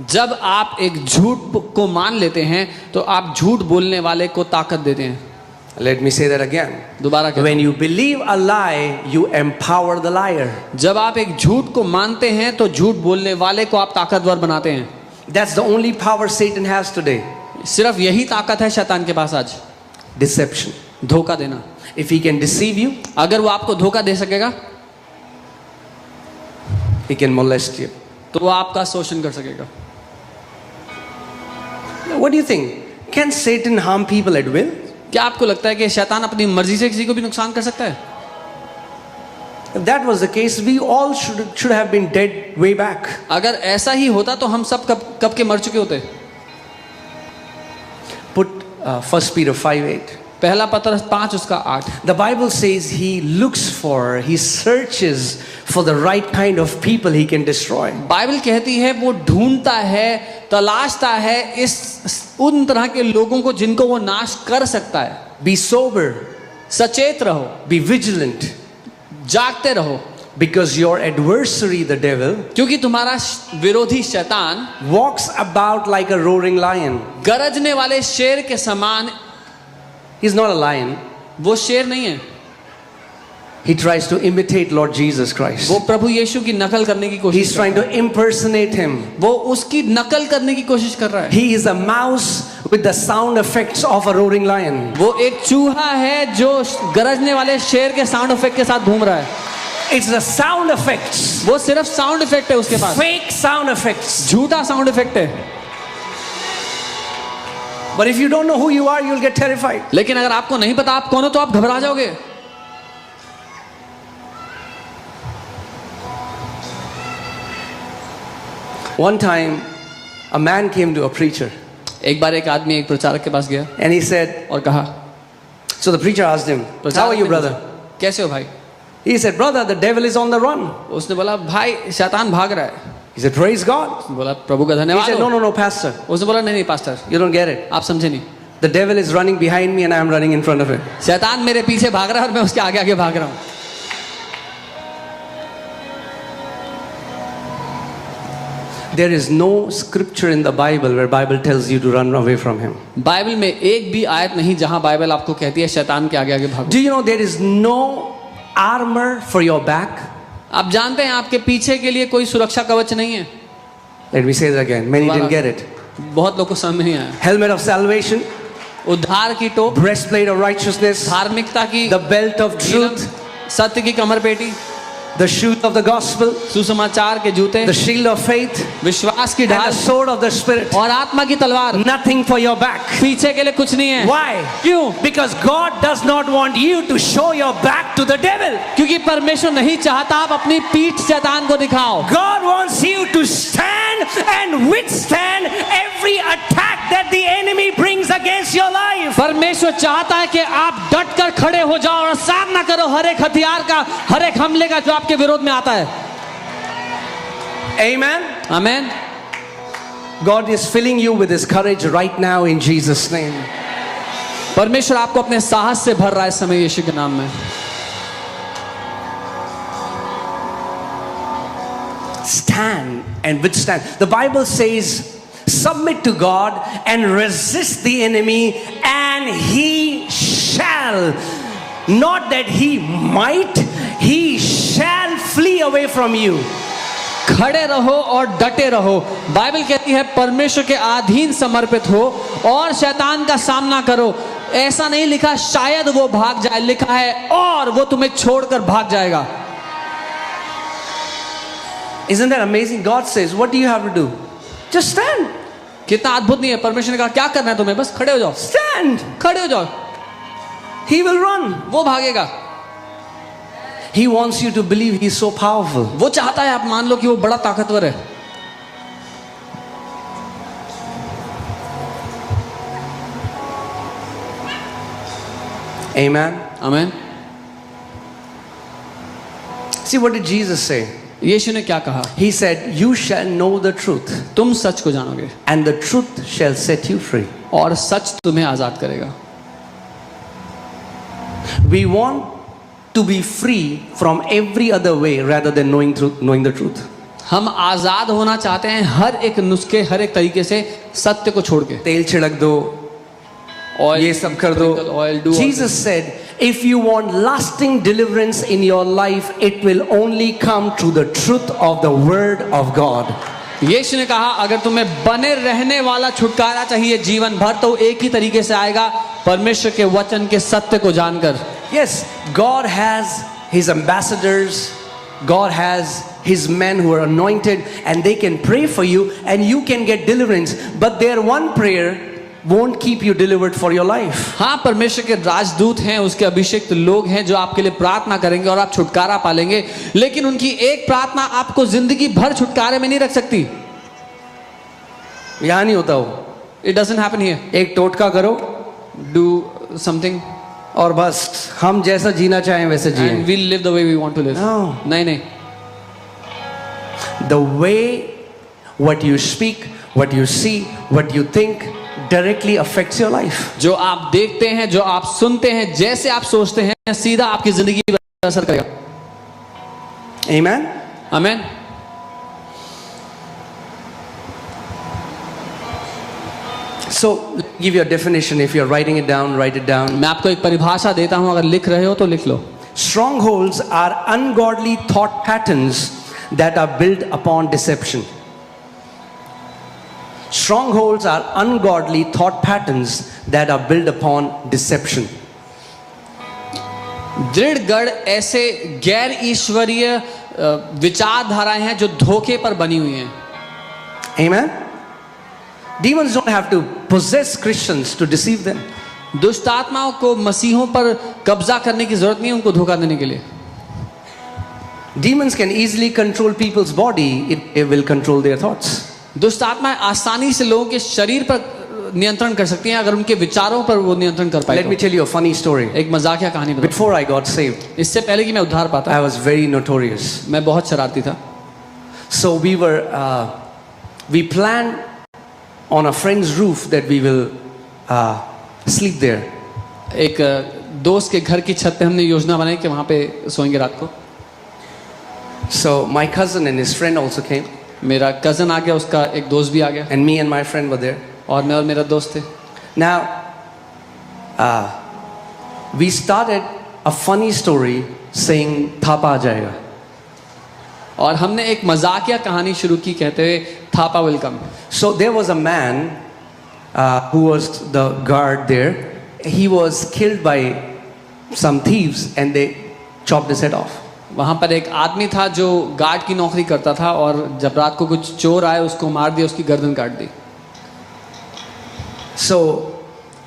S2: जब आप एक झूठ को मान लेते हैं तो आप झूठ बोलने वाले को ताकत देते हैं।
S1: Let me say that again.
S2: दोबारा कहता
S1: When you believe a lie, you empower the liar.
S2: हूं। जब आप एक झूठ को मानते हैं तो झूठ बोलने वाले को आप ताकतवर बनाते हैं।
S1: That's the only power Satan has today.
S2: सिर्फ यही ताकत है शैतान के पास आज,
S1: Deception.
S2: धोखा देना।
S1: If he can deceive you,
S2: अगर वो आपको धोखा दे सकेगा
S1: he can molest you.
S2: तो वो आपका शोषण कर सकेगा।
S1: What do you think? Can Satan harm people at will?
S2: क्या आपको लगता है कि शैतान अपनी मर्जी से किसी को भी नुकसान कर सकता है?
S1: If that was the case, we all should have been dead way back.
S2: अगर ऐसा ही होता तो हम सब कब के मर चुके होते।
S1: Put 1 Peter 5:8.
S2: पहला पत्रस 5 उसका 8।
S1: The Bible says he looks for, he searches for the right kind of people he can destroy.
S2: Bible कहती है वो ढूंढता है, तलाशता है उन तरह के लोगों को जिनको वो नाश कर सकता है।
S1: Be sober,
S2: सचेत रहो,
S1: be vigilant,
S2: जागते रहो,
S1: because your adversary, the devil,
S2: क्योंकि तुम्हारा विरोधी शैतान
S1: walks about like a roaring lion.
S2: गरजने वाले शेर के समान।
S1: He's not a lion.
S2: वो शेर नहीं है,
S1: He tries to imitate Lord Jesus Christ.
S2: वो प्रभु यीशु की नकल करने की कोशिश
S1: He's trying to impersonate him.
S2: वो उसकी नकल करने की कोशिश कर रहा है।
S1: He is a mouse with the sound effects of a roaring lion.
S2: वो एक चूहा है जो गरजने वाले शेर के साउंड इफेक्ट के साथ घूम रहा है।
S1: It's the sound effects.
S2: वो सिर्फ साउंड इफेक्ट है उसके पास,
S1: Fake sound effects.
S2: झूठा साउंड इफेक्ट है।
S1: But if you don't know who you are, you'll get terrified.
S2: लेकिन अगर आपको नहीं पता आप कौन हो तो आप घबरा जाओगे।
S1: One time, a man came to a preacher
S2: एक बार एक आदमी एक प्रचारक के पास गया
S1: and he said,
S2: और कहा,
S1: so the preacher asked him, how are you, brother?
S2: कैसे हो भाई?
S1: He said, brother, the devil is on the run.
S2: उसने बोला भाई शैतान भाग रहा है।
S1: He said, praise God.
S2: बोला प्रभु का
S1: He
S2: धन्यवाद
S1: said,
S2: हो।
S1: no, pastor.
S2: उसने बोला नहीं pastor,
S1: You don't get it.
S2: आप समझे नहीं।
S1: The devil is running behind me and I am running in front of him.
S2: शैतान मेरे पीछे भाग रहा है और मैं उसके आगे आगे भाग रहा हूँ।
S1: There is no scripture in the Bible where Bible tells you to run away from him.
S2: Bible में एक भी आयत नहीं जहां बाइबल आपको कहती है शैतान के आगे आगे भागो।
S1: Do you know there is no armor for your back?
S2: आप जानते हैं आपके पीछे के लिए कोई सुरक्षा कवच नहीं है।
S1: Let me say that again. Many didn't get it.
S2: बहुत लोगों को समझ में नहीं आया।
S1: Helmet of salvation,
S2: उद्धार की टोप,
S1: breastplate of righteousness,
S2: धार्मिकता की,
S1: the belt of truth,
S2: सत्य की कमर पेटी,
S1: the shoes of the gospel,
S2: सुसमाचार के जूते,
S1: the shield of faith,
S2: विश्वास की
S1: and the
S2: ढाल
S1: sword of the spirit.
S2: और आत्मा की तलवार।
S1: Nothing for your back.
S2: पीछे के लिए कुछ नहीं है।
S1: Why?
S2: क्यों?
S1: Because God does not want you to show your back to the devil.
S2: क्योंकि परमेश्वर नहीं चाहता आप अपनी पीठ शैतान को दिखाओ।
S1: God wants you to stand stand and withstand every attack that the enemy brings against your life.
S2: परमेश्वर चाहता है कि आप डट कर खड़े हो जाओ और सामना करो हर एक हथियार का, हर एक हमले का जो आपके विरोध में आता है.
S1: Amen.
S2: आमीन.
S1: God is filling you with His courage right now in Jesus' name.
S2: परमेश्वर आपको अपने साहस से भर रहा है इस समय यीशु के नाम में.
S1: Stand and withstand. The Bible says, submit to God and resist the enemy, and he shall, not that he might, he shall flee away from you.
S2: खड़े रहो और डटे रहो. बाइबल कहती है परमेश्वर के अधीन समर्पित हो और शैतान का सामना करो. ऐसा नहीं लिखा शायद वो भाग जाए, लिखा है और वो तुम्हें छोड़कर भाग जाएगा.
S1: Isn't that amazing? God says, what do you have to do? Just stand.
S2: कितना अद्भुत नहीं है. परमेश्वर ने कहा क्या करना है तुम्हें, बस खड़े हो जाओ.
S1: Stand.
S2: खड़े हो जाओ.
S1: He will run.
S2: वो भागेगा.
S1: He wants you to believe He's so powerful.
S2: वो चाहता है आप मान लो कि वो बड़ा ताकतवर है.
S1: Amen.
S2: आमीन.
S1: See, what did Jesus say?
S2: यीशु ने क्या कहा?
S1: He said, you shall know the truth,
S2: तुम सच को जानोगे
S1: and the truth shall set you free.
S2: और सच तुम्हें आजाद करेगा.
S1: We want to be free from every other way rather than knowing the truth.
S2: हम आजाद होना चाहते हैं हर एक नुस्खे, हर एक तरीके से सत्य को छोड़ के.
S1: तेल छिड़क दो,
S2: Oil,
S1: ये सब कर दो.
S2: oil, do all
S1: Jesus said, if you want lasting deliverance in your life, it will only come through the truth of the word of God.
S2: यीशु ने कहा अगर तुम्हें बने रहने वाला छुटकारा चाहिए जीवन भर, तो एक ही तरीके से आएगा, परमेश्वर के वचन के सत्य को जानकर.
S1: Yes, God has His ambassadors, God has His men who are anointed, and they can pray for you and you can get deliverance, but their one prayer won't keep you delivered for your life.
S2: हाँ, परमेश्वर के राजदूत हैं, उसके अभिषिक्त लोग हैं जो आपके लिए प्रार्थना करेंगे और आप छुटकारा पालेंगे, लेकिन उनकी एक प्रार्थना आपको जिंदगी भर छुटकारे में नहीं रख सकती.
S1: यहाँ नहीं होता वो.
S2: It doesn't happen here.
S1: एक टोटका करो
S2: Do something
S1: और बस हम जैसा जीना चाहें वैसे
S2: and
S1: जिए.
S2: we'll live the way we want to live.
S1: No.
S2: नहीं नहीं.
S1: The way what you speak, what you see, what you think directly affects your life.
S2: जो आप देखते हैं, जो आप सुनते हैं, जैसे आप सोचते हैं, सीधा आपकी जिंदगी पर असर करेगा.
S1: Amen.
S2: आमीन.
S1: So, give you a definition. If you're writing it down, write it down.
S2: मैं आपको एक परिभाषा देता हूं, अगर लिख रहे हो तो लिख लो.
S1: Strongholds are ungodly thought patterns that are built upon deception. Strongholds are ungodly thought patterns that are built upon deception.
S2: दृढ़ गढ़ ऐसे गैर ईश्वरीय विचारधाराएं हैं जो धोखे पर बनी हुई हैं.
S1: Amen. Demons don't have to possess Christians to deceive them.
S2: दुष्ट आत्माओं को मसीहों पर कब्जा करने की जरूरत नहीं है उनको धोखा देने के लिए.
S1: Demons can easily control people's body if they will control their thoughts.
S2: दुष्ट आत्माएं आसानी से लोगों के शरीर पर नियंत्रण कर सकती हैं अगर उनके विचारों पर वो नियंत्रण कर पाए.
S1: Let me tell you a funny story.
S2: एक मजाकिया कहानी बताऊं.
S1: Before I got saved,
S2: इससे पहले कि मैं उद्धार पाता,
S1: I was very notorious.
S2: मैं बहुत शरारती था.
S1: So we planned on a friend's roof that we will sleep there.
S2: एक दोस्त के घर की छत पे हमने योजना बनाई कि वहां पे सोएंगे रात को.
S1: So my cousin and his friend also came,
S2: मेरा कजन आ गया, उसका एक दोस्त भी आ गया,
S1: and me and my friend were there.
S2: और मैं और मेरा दोस्त थे.
S1: Now, we started a funny story saying Thapa आ जाएगा.
S2: और हमने एक मजाकिया कहानी शुरू की कहते हुए Thapa will come.
S1: So there was a man who was the guard there. He was killed by some thieves and they chopped his head off.
S2: वहाँ पर एक आदमी था जो गार्ड की नौकरी करता था और जब रात को कुछ चोर आए उसको मार दिया, उसकी गर्दन काट दी.
S1: So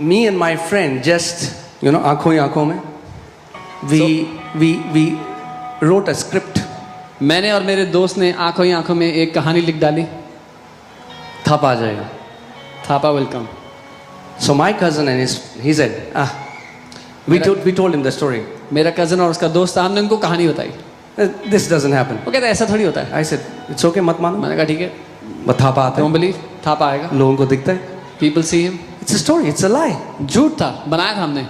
S1: me and my friend just, आंखों ही आंखों में, we wrote a script.
S2: मैंने और मेरे दोस्त ने आंखों ही आंखों में एक कहानी लिख डाली.
S1: थापा आ जाएगा.
S2: Thapa will come.
S1: So my cousin and he said, we told him the story.
S2: मेरा कजन और उसका दोस्त था, हमने उनको कहानी बताई.
S1: This doesn't happen.
S2: वो कहते ऐसा थोड़ी होता है.
S1: I said, it's okay, मत मानो.
S2: मैंने कहा ठीक है,
S1: But थापा आता
S2: don't
S1: है.
S2: believe, थापा आएगा.
S1: लोगों को दिखता है.
S2: People see him.
S1: It's a story. It's a lie.
S2: झूठ था, बनाया था हमने.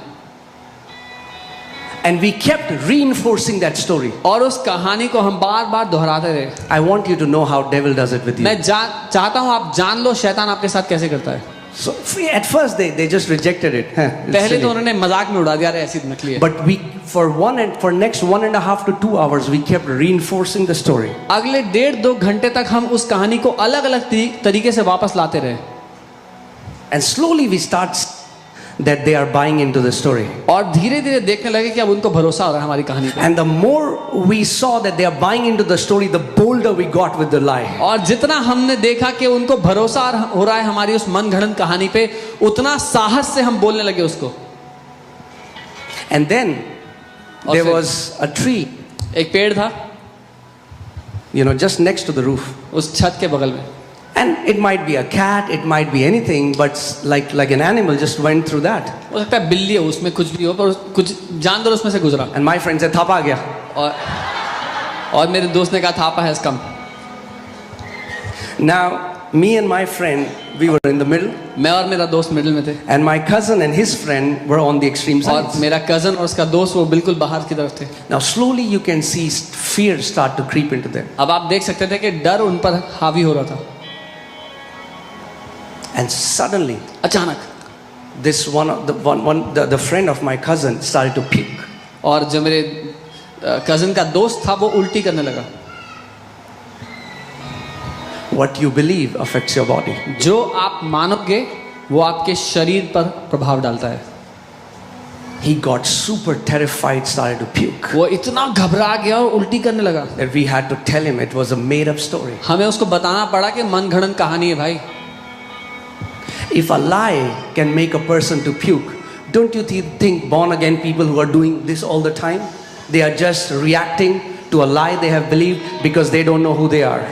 S1: And we kept reinforcing that story.
S2: और उस कहानी को हम बार बार दोहराते रहे.
S1: I want you to know how devil does it with you.
S2: मैं चाहता हूँ आप जान लो शैतान आपके साथ कैसे करता है.
S1: So at first they just rejected it. It's
S2: पहले
S1: silly.
S2: तो उन्होंने मजाक में उड़ा दिया, अरे ऐसी नकली है.
S1: But we for next 1.5 to 2 hours we kept reinforcing the story.
S2: अगले 1.5-2 घंटे तक हम उस कहानी को अलग अलग तरीके से वापस लाते रहे.
S1: And slowly we start that they are buying into the story.
S2: और धीरे धीरे देखने लगे कि अब उनको भरोसा हो रहा है हमारी कहानी पे.
S1: And the more we saw that they are buying into the story, the bolder we got with the lie.
S2: और जितना हमने देखा कि उनको भरोसा हो रहा है हमारी उस मनगढ़ंत कहानी पे, उतना साहस से हम बोलने लगे उसको.
S1: And then there was a tree,
S2: एक पेड़ था,
S1: just next to the roof.
S2: उस छत के बगल में.
S1: And it might be a cat, it might be anything, but like an animal just went through that.
S2: हो सकता है बिल्ली हो, उसमें कुछ भी हो, पर कुछ जानवर उसमें से गुजरा.
S1: And my friend said, "Thapa आ गया."
S2: और मेरे दोस्त ने कहा थापा है कम.
S1: Now me and my friend, we were in the middle.
S2: मैं और मेरा दोस्त मिडिल में थे.
S1: And my cousin and his friend were on the extreme
S2: और
S1: sides.
S2: मेरा कजन और उसका दोस्त वो बिल्कुल बाहर की तरफ थे.
S1: Now slowly you can see fear start to creep into them.
S2: अब आप देख सकते थे कि डर उन पर हावी हो रहा था.
S1: And suddenly,
S2: अचानक
S1: this the friend of my cousin started to puke.
S2: और जो मेरे कजन का दोस्त था वो उल्टी करने लगा.
S1: What you believe affects your body.
S2: जो आप मानोगे वो आपके शरीर पर प्रभाव डालता है.
S1: He got super terrified, started to puke.
S2: वो इतना घबरा गया और उल्टी करने लगा.
S1: That we had to tell him it was a made-up story.
S2: हमें उसको बताना पड़ा कि मनगढ़ंत कहानी है भाई.
S1: If a lie can make a person to puke, don't you think born again people who are doing this all the time, they are just reacting to a lie they have believed because they don't know who they are.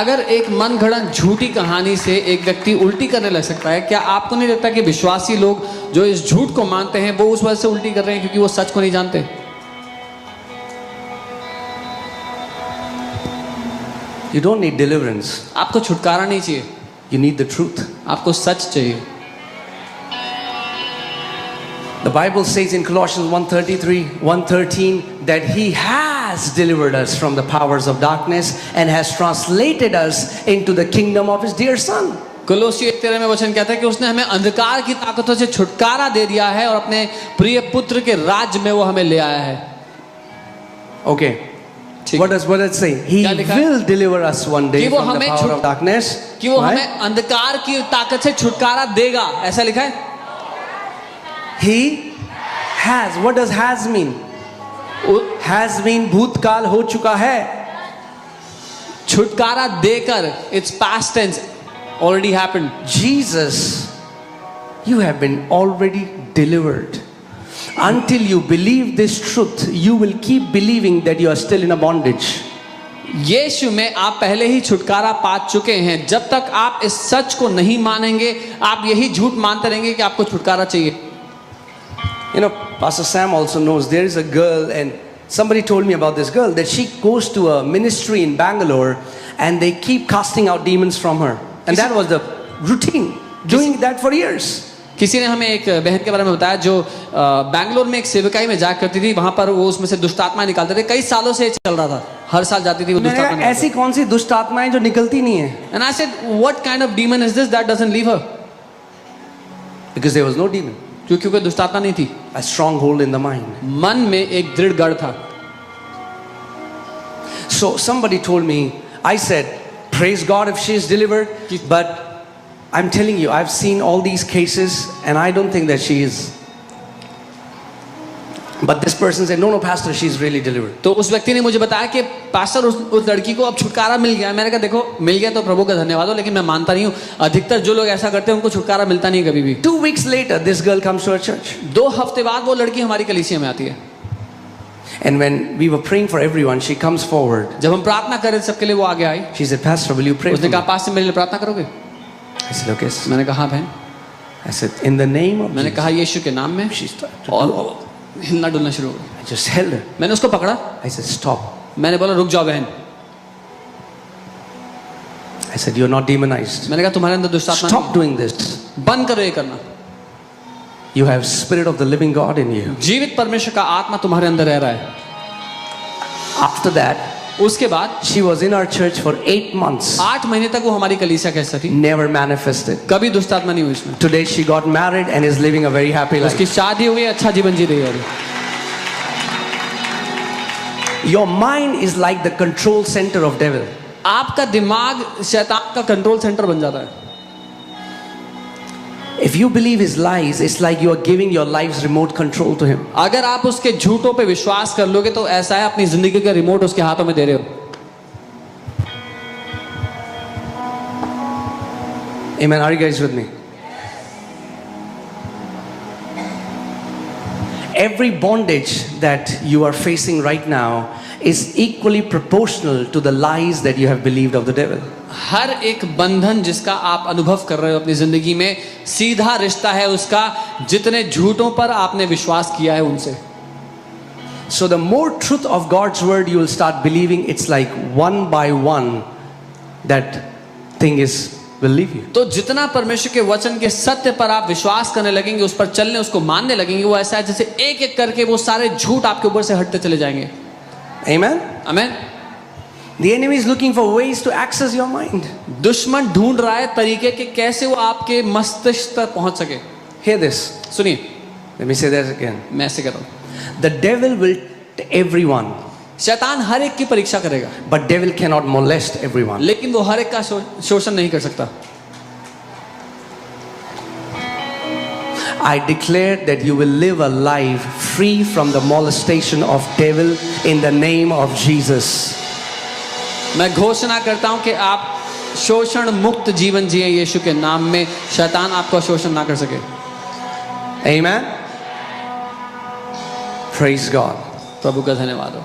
S2: अगर एक मनगढ़ंत झूठी कहानी से एक व्यक्ति उल्टी करने लग सकता है, क्या आपको नहीं लगता कि विश्वासी लोग जो इस झूठ को मानते हैं वो उस वजह से उल्टी कर रहे हैं क्योंकि वो सच को नहीं जानते.
S1: You don't need deliverance.
S2: आपको छुटकारा नहीं चाहिए,
S1: You need the truth.
S2: आपको सच चाहिए.
S1: The Bible says in Colossians 1:13 that He has delivered us from the powers of darkness and has translated us into the kingdom of His dear Son.
S2: कोलोसी 1:13 में वचन कहता है कि उसने हमें अंधकार की ताकतों से छुटकारा दे दिया है और अपने प्रिय पुत्र के राज्य में वो हमें ले आया है.
S1: Okay. What does it say? He will deliver us one day from the power of darkness.
S2: कि वो हमें अंधकार की ताकत से छुटकारा देगा, ऐसा लिखा है.
S1: He has. What does has mean? Has mean भूतकाल हो चुका है.
S2: छुटकारा देकर, it's past tense, already happened.
S1: Jesus, you have been already delivered. Until you believe this truth, you will keep believing that you are still in a bondage.
S2: यीशु में आप पहले ही छुटकारा पा चुके हैं. जब तक आप इस सच को नहीं मानेंगे, आप यही झूठ मानते रहेंगे कि आपको छुटकारा चाहिए.
S1: Pastor Sam also knows there is a girl, and somebody told me about this girl, that she goes to a ministry in Bangalore and they keep casting out demons from her. And that was the routine, doing that for years.
S2: किसी ने हमें एक बहन के बारे में बताया जो बैंगलोर में एक सेवकाई में जाया करती थी. वहां पर वो उसमें से दुष्ट आत्माएं निकालते थे. कई सालों से चल रहा था, हर साल जाती थी वो दुष्ट आत्माएं.
S1: ऐसी कौन सी दुष्ट आत्माएं जो निकलती नहीं है?
S2: And I said, what kind of demon is this that doesn't leave her?
S1: Because there was no demon.
S2: क्योंकि कोई दुष्ट आत्मा नहीं थी.
S1: A stronghold in the mind.
S2: मन में एक दृढ़ गढ़ था.
S1: So somebody told me, I said, praise God if she is delivered, but I'm telling you, I've seen all these cases and I don't think that she is. But this person said, no, pastor, she's really delivered.
S2: तो उस व्यक्ति ने मुझे बताया कि pastor उस लड़की को अब छुटकारा मिल गया. मैंने कहा देखो मिल गया तो प्रभु का धन्यवाद हो, लेकिन मैं मानता नहीं हूँ. अधिकतर जो लोग ऐसा करते हैं उनको छुटकारा मिलता नहीं कभी भी.
S1: 2 weeks later, this girl comes to our church.
S2: 2 हफ्ते बाद वो लड़की हमारी कलीसिया में आती है.
S1: And when we were praying for everyone, she comes forward.
S2: जब हम प्रार्थना कर रहे थे सबके लिए वो आगे आई.
S1: She said, Pastor, will you pray for
S2: उसने
S1: me?
S2: कहा पास्टर मेरे लिए प्रार्थना करोगे?
S1: I said, okay.
S2: मैंने कहा हाँ बहन.
S1: I said, in the name of
S2: मैंने
S1: Jesus.
S2: कहा यीशु के नाम में.
S1: She started to
S2: और
S1: do-
S2: वो हिलना डुलना शुरू हो गया.
S1: I just held her.
S2: मैंने उसको पकड़ा.
S1: I said, stop.
S2: मैंने बोला रुक जाओ बहन.
S1: I said, you're not demonized.
S2: मैंने कहा तुम्हारे अंदर दुष्ट आत्मा
S1: Stop doing this.
S2: नहीं. बंद करो ये करना.
S1: You have spirit of the living God in you.
S2: जीवित परमेश्वर का आत्मा तुम्हारे अंदर रह रहा है.
S1: After that,
S2: उसके बाद
S1: she was in our church for 8 months.
S2: 8 महीने तक वो हमारी कलीसिया कैसे थी.
S1: Never manifested.
S2: कभी दुष्ट आत्मा नहीं हुई उसमें.
S1: Today she got married and is living a very happy life.
S2: उसकी शादी हुई, अच्छा जीवन जी रही है.
S1: Your mind is like the control center of devil.
S2: आपका दिमाग शैतान का कंट्रोल सेंटर बन जाता है.
S1: If you believe his lies, it's like you are giving your life's remote control to him.
S2: अगर आप उसके झूठों पे विश्वास कर लोगे तो ऐसा है अपनी जिंदगी का रिमोट उसके हाथों में दे रहे हो.
S1: Amen. Are you guys with me? Every bondage that you are facing right now is equally proportional to the lies that you have believed of the devil.
S2: हर एक बंधन जिसका आप अनुभव कर रहे हो अपनी जिंदगी में सीधा रिश्ता है उसका जितने झूठों पर आपने विश्वास किया है उनसे.
S1: So the more truth of God's word you will start believing, it's like one by one that thing will leave you.
S2: तो जितना परमेश्वर के वचन के सत्य पर आप विश्वास करने लगेंगे, उस पर चलने, उसको मानने लगेंगे, वो ऐसा है जैसे एक एक करके वो सारे झूठ आपके ऊपर से हटते चले जाएंगे.
S1: Amen.
S2: आमीन.
S1: The enemy is looking for ways to access your mind.
S2: दुश्मन ढूंढ रहा है तरीके के कैसे वो आपके मस्तिष्क तक पहुंच सके.
S1: Hear this.
S2: सुनिए,
S1: Let me say that again.
S2: मैं ऐसे कहता हूं.
S1: The devil will everyone,
S2: शैतान हर एक की परीक्षा करेगा,
S1: but devil cannot molest everyone.
S2: लेकिन वो हर एक का शोषण नहीं कर सकता.
S1: I declare that you will live a life free from the molestation of devil in the name of Jesus.
S2: मैं घोषणा करता हूं कि आप शोषण मुक्त जीवन जिए यीशु के नाम में. शैतान आपका शोषण ना कर सके.
S1: Amen. Praise God.
S2: प्रभु का धन्यवाद हो.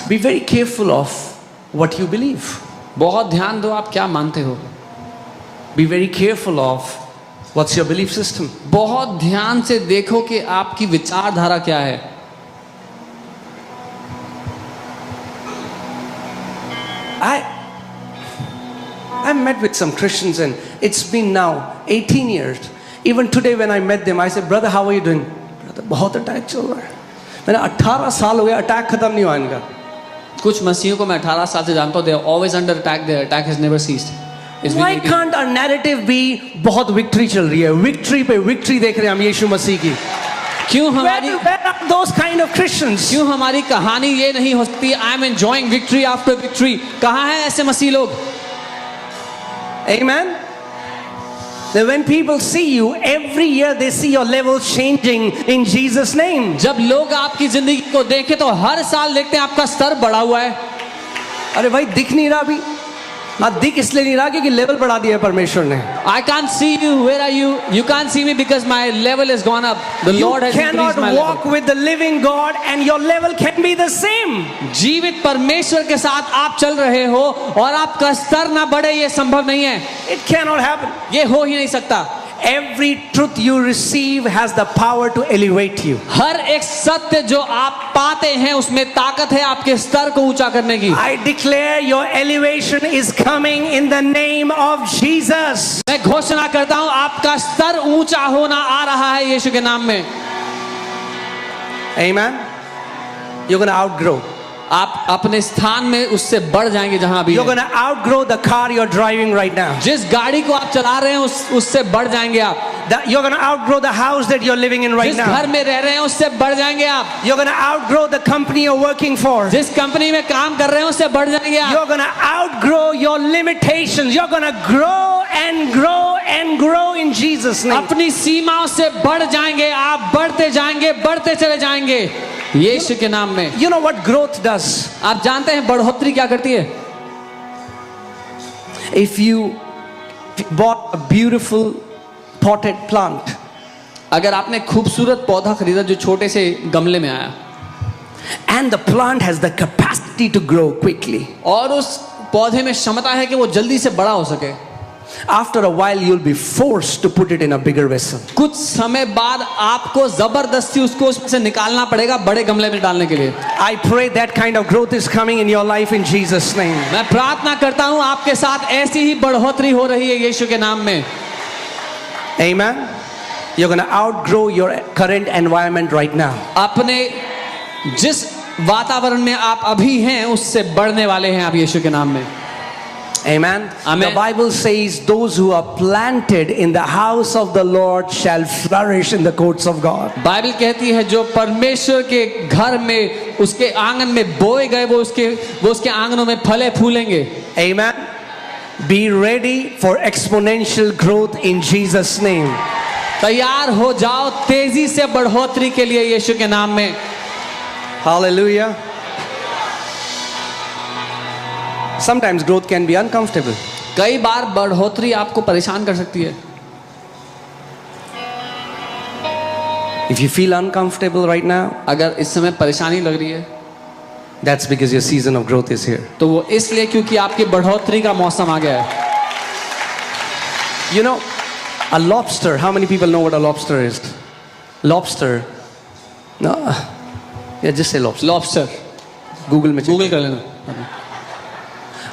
S1: Be very careful of what you believe.
S2: बहुत ध्यान दो आप क्या मानते हो.
S1: Be very careful of what's your belief system.
S2: बहुत ध्यान से देखो कि आपकी विचारधारा क्या है.
S1: I met with some Christians and it's been now 18 years. Even today when I met them, I said, brother, how are you doing? Brother, बहुत अटैक चल रहा है. मैंने 18 साल हो गया, अटैक खत्म नहीं हुआ इनका.
S2: कुछ मसीहों को मैं 18 साल से जानता हूँ. they are always under attack. their attack has never ceased.
S1: Why can't our narrative be बहुत victory चल रही है, victory पे victory देख रहे हैं हम यीशु मसीह की.
S2: क्यों हमारी
S1: Where are those kind of Christians?
S2: क्यों हमारी कहानी ये नहीं हो सकती I am enjoying victory after victory. कहाँ है ऐसे मसीह लोग.
S1: Amen. That when people see you, every year they see your levels changing in Jesus' name.
S2: जब लोग आपकी जिंदगी को देखें तो हर साल देखते हैं आपका स्तर बढ़ा हुआ है.
S1: अरे भाई दिख नहीं रहा अभी. दिख इसलिए नहीं रहा क्योंकि लेवल बढ़ा दिया है परमेश्वर ने.
S2: I can't see you. Where are you? You can't see me because my level has gone up. The
S1: You
S2: Lord has
S1: cannot
S2: increased my
S1: walk
S2: level.
S1: with the living God and your level can be the same.
S2: जीवित परमेश्वर के साथ आप चल रहे हो और आपका स्तर ना बढ़े, ये संभव नहीं है.
S1: It cannot happen.
S2: ये हो ही नहीं सकता.
S1: Every truth you receive has the power to elevate you.
S2: हर एक सत्य जो आप पाते हैं उसमें ताकत है आपके स्तर को ऊंचा करने की.
S1: I declare your elevation is coming in the name of Jesus.
S2: मैं घोषणा करता हूं आपका स्तर ऊंचा होना आ रहा है यीशु के नाम में.
S1: Amen. You're going to outgrow.
S2: आप अपने स्थान में उससे बढ़ जाएंगे जहां भी
S1: You're going to outgrow the car you're driving right now.
S2: जिस गाड़ी को आप चला रहे हैं उससे बढ़ जाएंगे आप.
S1: You're going to outgrow the house that you're living in right
S2: जिस
S1: now.
S2: घर में रह रहे हैं उससे बढ़ जाएंगे आप.
S1: You're going to outgrow the company you're working for.
S2: जिस कंपनी में काम कर रहे हैं उससे बढ़ जाएंगे आप.
S1: You're going to outgrow your limitations. You're going to grow and grow and grow in Jesus' name.
S2: अपनी सीमाओं से बढ़ जाएंगे आप. बढ़ते जाएंगे, बढ़ते चले जाएंगे यीशु के नाम में.
S1: You know what growth does?
S2: आप जानते हैं बढ़ोतरी क्या करती है.
S1: If you bought a beautiful potted plant
S2: अगर आपने खूबसूरत पौधा खरीदा जो छोटे से गमले में आया,
S1: and the plant has the capacity to grow quickly,
S2: और उस पौधे में क्षमता है कि वो जल्दी से बड़ा हो सके,
S1: after a while you'll be forced to put it in a bigger vessel.
S2: कुछ समय बाद आपको जबरदस्ती उसको उसमें से निकालना पड़ेगा बड़े गमले में डालने के लिए।
S1: I pray that kind of growth is coming in your life in Jesus' name.
S2: मैं प्रार्थना करता हूं आपके साथ ऐसी ही बढ़ोतरी हो रही है यीशु के नाम में।
S1: Amen. You're going to outgrow your current environment right now.
S2: अपने जिस वातावरण में आप अभी हैं उससे बढ़ने वाले हैं आप यीशु के नाम में।
S1: Amen.
S2: Amen.
S1: The Bible says those who are planted in the house of the Lord shall flourish in the courts of God.
S2: Bible कहती है जो परमेश्वर के घर में उसके आंगन में बोए गए वो उसके आंगनों में फले फूलेंगे।
S1: Amen. Be ready for exponential growth in Jesus' name.
S2: तैयार हो जाओ तेजी से बढ़ोतरी के लिए यीशु के नाम में।
S1: Hallelujah. Sometimes growth can be uncomfortable.
S2: कई बार बढ़ोतरी आपको परेशान कर सकती है।
S1: If you feel uncomfortable right now,
S2: अगर इस समय परेशानी लग रही है
S1: that's because your season of growth is here.
S2: तो वो इसलिए क्योंकि आपकी बढ़ोतरी का मौसम आ गया है।
S1: You know, a lobster, how many people know what a lobster is? Lobster. No. Yeah, just say lobster.
S2: Lobster
S1: Google में check.
S2: गूगल कर लेना।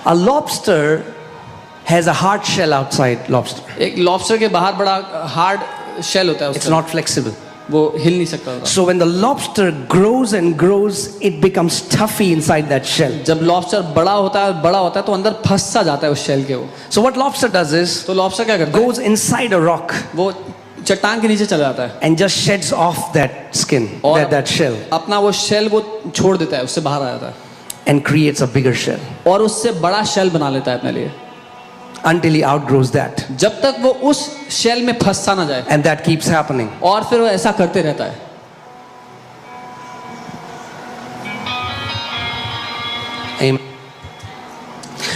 S1: A lobster has a hard shell outside lobster.
S2: एक लॉबस्टर के बाहर बड़ा hard shell होता है
S1: It's
S2: उसका,
S1: not flexible.
S2: वो हिल नहीं सकता होता।
S1: So when the lobster grows and grows, it becomes toughy inside that shell.
S2: जब लॉबस्टर बड़ा होता है तो अंदर फंस सा जाता है उस शेल के वो।
S1: So what lobster does is
S2: तो लॉबस्टर क्या करता है?
S1: goes inside a rock
S2: वो चट्टान के नीचे चला जाता है
S1: and just sheds off that skin,
S2: और
S1: that shell,
S2: अपना वो शेल वो छोड़ देता है, उससे बाहर आ जाता है
S1: and creates a bigger shell
S2: और उससे बड़ा शेल बना लेता है अपने लिए,
S1: until he outgrows that.
S2: जब तक वो उस शेल में फंसा ना जाए।
S1: And that keeps happening.
S2: और फिर वो ऐसा करते रहता है।
S1: Amen.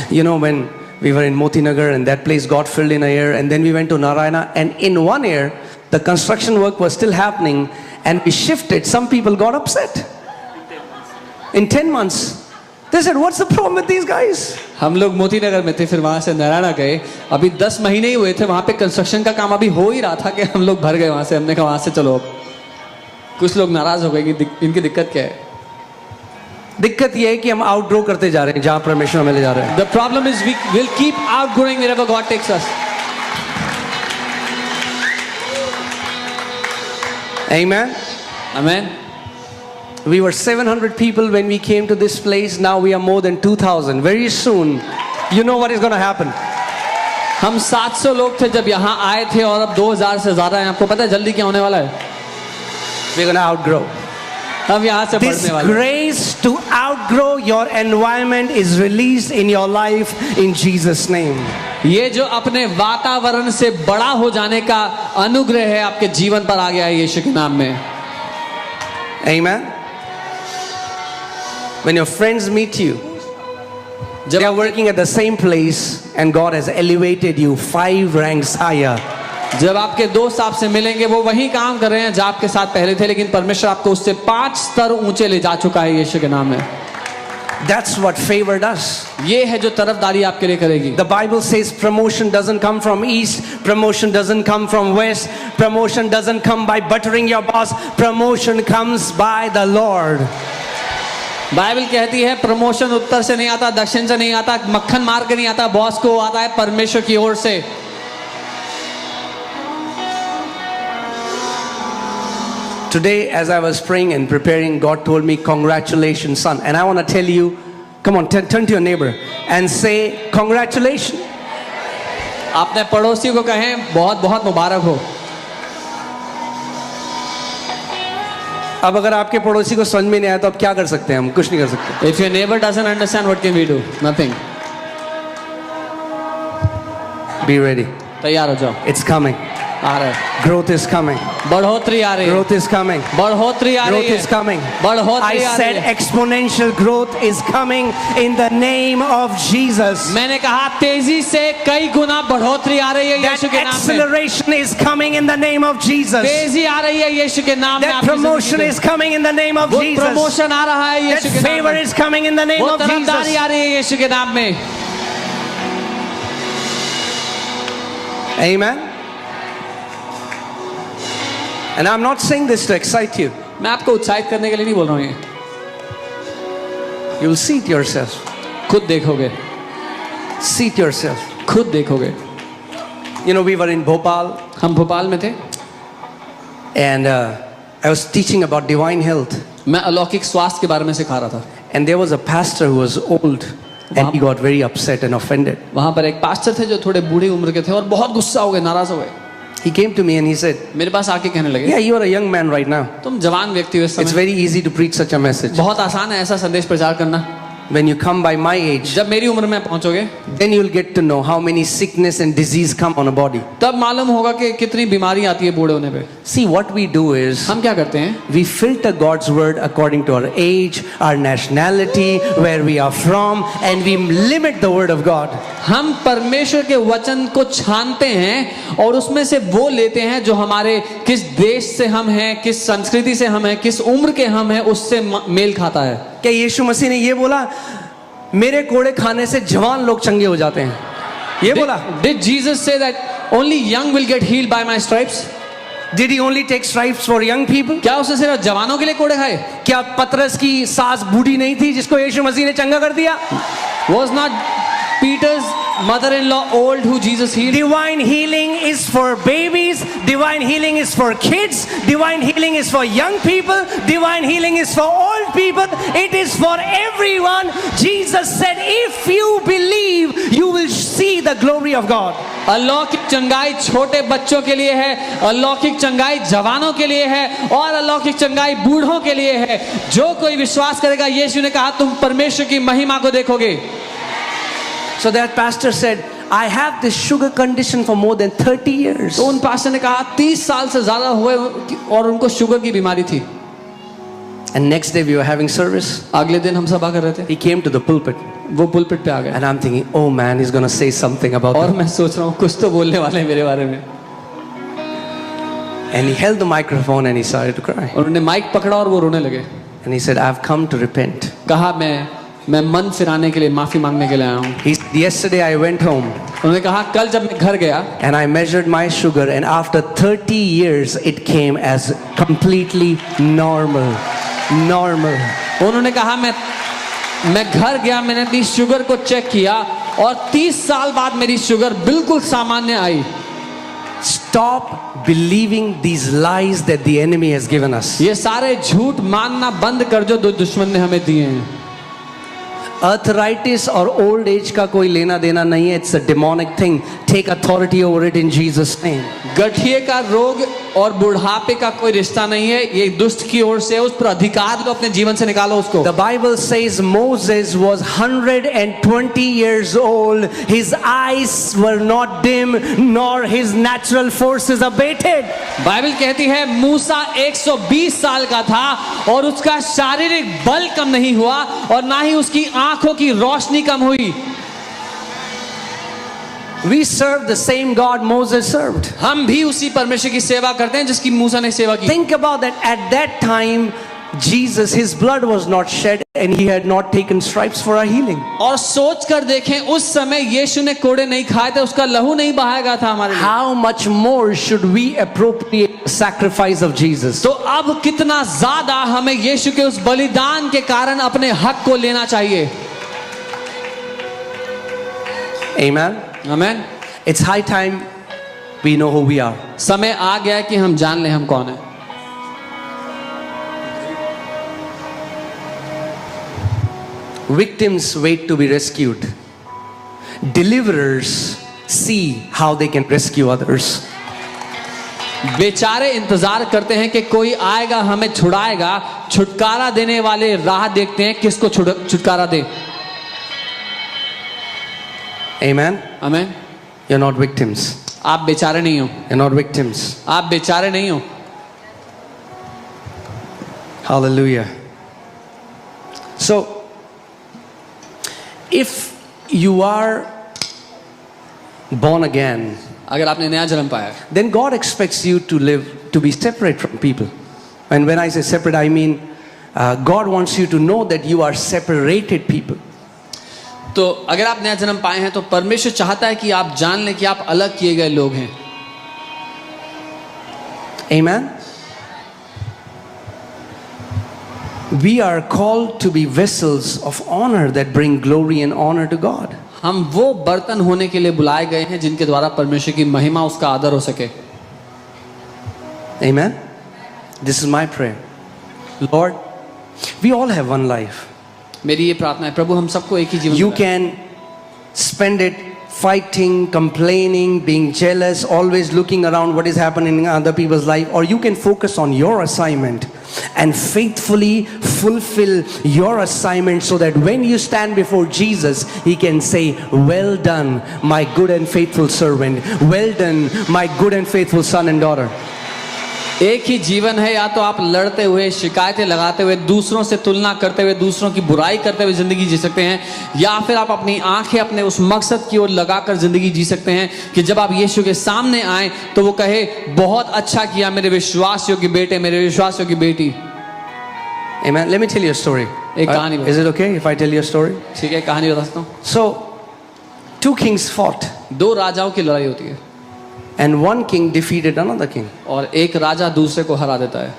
S1: You know, when we were in Moti Nagar and that place got filled in a year, and then we went to Narayana, and in 1 year the construction work was still happening, and we shifted. Some people got upset. In 10 months, they said, "What's the problem with these guys?"
S2: हम लोग मोती नगर में थे, फिर वहां से नारायणा गए। अभी 10 महीने ही हुए थे, वहां पे कंस्ट्रक्शन का काम अभी हो ही रहा था कि हम लोग भर गए वहां से। हमने कहा वहां से चलो अब। कुछ लोग नाराज हो गए कि इनकी दिक्कत क्या है।
S1: दिक्कत ये है कि हम आउटग्रो करते जा रहे हैं जहां परमेश्वर हमें ले जा रहे हैं।
S2: The problem is we will keep outgrowing wherever God takes us.
S1: Amen.
S2: Amen.
S1: We were 700 people when we came to this place. Now we are more than 2,000. Very soon, you know what is going to happen.
S2: हम 700 लोग थे जब यहाँ आए थे और अब 2000 से ज्यादा हैं। आपको पता है जल्दी क्या होने वाला है?
S1: We're going to outgrow.
S2: हम यहाँ से
S1: This
S2: बढ़ने वाले हैं।
S1: grace to outgrow your environment is released in your life in Jesus' name.
S2: ये जो अपने वातावरण से बड़ा हो जाने का अनुग्रह है आपके जीवन पर आ गया है यीशु के नाम में।
S1: Amen. When your friends meet you, they are working at the same place and God has elevated you 5 ranks higher.
S2: जब आपके दोस्त आपसे मिलेंगे वो वही काम कर रहे हैं जो आपके साथ पहले थे, लेकिन परमेश्वर आपको उससे 5 स्तर ऊंचे ले जा चुका है यीशु के नाम में।
S1: That's what favor does.
S2: ये है जो तरफदारी आपके लिए करेगी।
S1: The Bible says promotion doesn't come from east, promotion doesn't come from west, promotion doesn't come by buttering your boss, promotion comes by the Lord.
S2: Bible कहती है प्रमोशन उत्तर से नहीं आता, दक्षिण से नहीं आता, मक्खन मार के नहीं आता बॉस को, आता है परमेश्वर की ओर से।
S1: Today, as I was praying and preparing, God told me, "Congratulations, son." And I want to tell you, come on, turn to your neighbor and say, "Congratulations."
S2: अपने पड़ोसी को कहें बहुत बहुत मुबारक हो।
S1: अब अगर आपके पड़ोसी को समझ में नहीं आया तो अब क्या कर सकते हैं हम? कुछ नहीं कर सकते।
S2: If your neighbor doesn't understand, what can we do? Nothing.
S1: Be ready.
S2: तैयार हो जाओ।
S1: It's coming.
S2: आ रहा है,
S1: Growth is coming.
S2: बढ़ोतरी आ रही है,
S1: Growth is coming.
S2: बढ़ोतरी आ रही
S1: Growth is
S2: है,
S1: coming.
S2: बढ़ोतरी
S1: I
S2: आ
S1: said
S2: रही है।
S1: exponential growth is coming in the name of Jesus.
S2: मैंने कहा तेजी से कई गुना बढ़ोतरी आ रही है
S1: That
S2: यीशु के नाम में।
S1: acceleration is coming in the name of Jesus.
S2: तेजी आ रही है यीशु के नाम में।
S1: That
S2: आपकी
S1: promotion
S2: जिंदगी
S1: is coming in the name of
S2: में। वो
S1: Jesus.
S2: प्रमोशन आ रहा है
S1: That
S2: यीशु के नाम
S1: favor
S2: में।
S1: is coming in the name
S2: वो
S1: of
S2: तरफदारी
S1: Jesus.
S2: आ रही है यीशु के नाम में।
S1: Amen. And I'm not saying this to excite you.
S2: मैं आपको उत्साहित करने के लिए नहीं बोल रहा हूँ ये,
S1: You'll see it yourself.
S2: खुद देखोगे,
S1: See it yourself.
S2: खुद देखोगे।
S1: You know, we were in Bhopal
S2: हम भोपाल में थे,
S1: and I was teaching about divine health.
S2: मैं अलौकिक स्वास्थ्य के बारे में सिखा रहा था।
S1: And there was a pastor who was old and he got very upset and offended.
S2: वहां पर एक पास्टर थे जो थोड़े बूढ़ी उम्र के थे और बहुत गुस्सा हो गए, नाराज हो गए।
S1: He came to me and he said,
S2: मेरे पास आके कहने लगे,
S1: Yeah, you are a young man right now.
S2: तुम जवान व्यक्ति हो इस
S1: It's
S2: समय,
S1: very easy to preach such a message.
S2: बहुत आसान है ऐसा संदेश प्रचार करना।
S1: When you come by my age,
S2: जब मेरी उम्र में पहुंचोगे
S1: then you'll get to know how many sickness and disease come on a body.
S2: तब मालूम होगा कि कितनी बीमारी आती है बूढ़े होने पे।
S1: See, what we do is
S2: हम क्या करते हैं,
S1: we filter God's word according to our age, our nationality, where we are from, and we limit the word of God.
S2: हम परमेश्वर के वचन को छानते हैं और उसमें से वो लेते हैं जो हमारे किस देश से हम हैं, किस संस्कृति से हम हैं, किस उम्र के हम हैं, उससे मेल खाता है।
S1: क्या यीशु मसीह ने ये बोला मेरे कोड़े खाने से जवान लोग चंगे हो जाते हैं? ये बोला?
S2: Did Jesus say that only young will get healed by my stripes?
S1: Did he only take stripes for young people?
S2: क्या उसने सिर्फ जवानों के लिए कोड़े खाए?
S1: क्या पतरस की सास बूढ़ी नहीं थी जिसको यीशु मसीह ने चंगा कर दिया?
S2: Was not Peter's mother-in-law old who Jesus healed?
S1: Divine healing is for babies, divine healing is for kids, divine healing is for young people, divine healing is for old people, it is for everyone. Jesus said, if you believe, you will see the glory of God.
S2: अलौकिक चंगाई छोटे बच्चों के लिए है, अलौकिक चंगाई जवानों के लिए है और अलौकिक चंगाई बूढ़ों के लिए है। जो कोई विश्वास करेगा, यीशु ने कहा तुम परमेश्वर की महिमा को देखोगे।
S1: So that pastor said, I have this sugar condition for more than 30 years.
S2: तो उन पास्टर ने कहा 30 साल से ज्यादा हुए और उनको शुगर की बीमारी थी।
S1: And next day we were having service.
S2: अगले दिन हम सभा कर रहे थे,
S1: He came to the pulpit.
S2: वो पुलपिट पे आ गए
S1: And I'm thinking, oh man, he's going to say something about
S2: और
S1: that.
S2: मैं सोच रहा हूँ कुछ तो बोलने वाले हैं मेरे बारे में।
S1: And he held the microphone and he started to cry.
S2: और उन्होंने माइक पकड़ा और वो रोने लगे।
S1: And he said, I've come to repent.
S2: कहा मैं मन फिराने के लिए, माफी मांगने के लिए आया हूँ।
S1: He said, yesterday I went home
S2: उन्होंने कहा कल जब मैं घर गया
S1: and I measured my sugar and after 30 years it came as completely normal. Normal.
S2: उन्होंने कहा मैं घर गया, मैंने अपनी शुगर को चेक किया और 30 साल बाद मेरी शुगर बिल्कुल सामान्य आई।
S1: Stop believing these lies that the enemy has given us.
S2: ये सारे झूठ मानना बंद कर जो दुश्मन ने हमें दिए हैं।
S1: Arthritis और old age का कोई लेना देना नहीं है. It's a demonic thing. Take authority over it in Jesus' name.
S2: गठिए का रोग और बुढ़ापे का कोई रिश्ता नहीं है, ये दुष्ट की ओर से, उस पर अधिकार लो, अपने जीवन से निकालो उसको।
S1: The Bible says Moses was 120 years old. His eyes were not dim, nor his natural forces abated.
S2: Bible कहती है मूसा 120 साल का था और उसका शारीरिक बल कम नहीं हुआ और ना ही उसकी आंखों की रोशनी कम हुई।
S1: We serve the same God Moses served.
S2: हम भी उसी परमेश्वर की सेवा करते हैं जिसकी मूसा ने सेवा की।
S1: Think about that. At that time, Jesus, his blood was not shed and he had not taken stripes for our healing.
S2: और सोच कर देखें उस समय यीशु ने कोड़े नहीं खाए थे, उसका लहू नहीं बहाया गया था हमारे लिए।
S1: How much more should we appropriate the sacrifice of Jesus?
S2: तो अब कितना ज्यादा हमें यीशु के उस बलिदान के कारण अपने हक को लेना चाहिए।
S1: Amen.
S2: आमीन।
S1: It's high time we know who we are.
S2: समय आ गया है कि हम जान लें हम कौन है।
S1: Victims wait to be rescued. Deliverers see how they can rescue others.
S2: बेचारे इंतजार करते हैं कि कोई आएगा हमें छुड़ाएगा, छुटकारा देने वाले राह देखते हैं किसको छुटकारा दे।
S1: Amen.
S2: आमीन।
S1: You're not victims.
S2: आप बेचारे नहीं हो,
S1: You're not victims.
S2: आप बेचारे नहीं हो।
S1: Hallelujah. So, if you are born again,
S2: अगर आपने नया जन्म पाया
S1: then God expects you to be separate from people. And when I say separate, I mean God wants you to know that you are separated people.
S2: तो अगर आप नया जन्म पाए हैं तो परमेश्वर चाहता है कि आप जान लें कि आप अलग किए गए लोग हैं।
S1: Amen. We are called to be vessels of honor that bring glory and honor to God.
S2: हम वो बर्तन होने के लिए बुलाए गए हैं जिनके द्वारा परमेश्वर की महिमा, उसका आदर हो सके।
S1: Amen. This is my prayer. Lord, we all have one life.
S2: मेरी ये प्रार्थना है, प्रभु हम सबको एक ही जीवन
S1: You
S2: मिला है।
S1: can spend it fighting, complaining, being jealous, always looking around what is happening in other people's life, or you can focus on your assignment and faithfully fulfill your assignment so that when you stand before Jesus, He can say, "Well done, my good and faithful servant. Well done, my good and faithful son and daughter."
S2: एक ही जीवन है, या तो आप लड़ते हुए, शिकायतें लगाते हुए, दूसरों से तुलना करते हुए, दूसरों की बुराई करते हुए जिंदगी जी सकते हैं, या फिर आप अपनी आंखें अपने उस मकसद की ओर लगाकर जिंदगी जी सकते हैं कि जब आप यीशु के सामने आए तो वो कहे, बहुत अच्छा किया मेरे विश्वास योग्य बेटे, मेरे विश्वास योग्य बेटी।
S1: Amen. Let me tell you a story.
S2: एक कहानी
S1: Is it okay if I tell you a story?
S2: ठीक है, कहानी बता सकता हूँ।
S1: So, two kings fought,
S2: दो राजाओं की लड़ाई होती है
S1: and one king defeated another king.
S2: और एक राजा दूसरे को हरा देता है।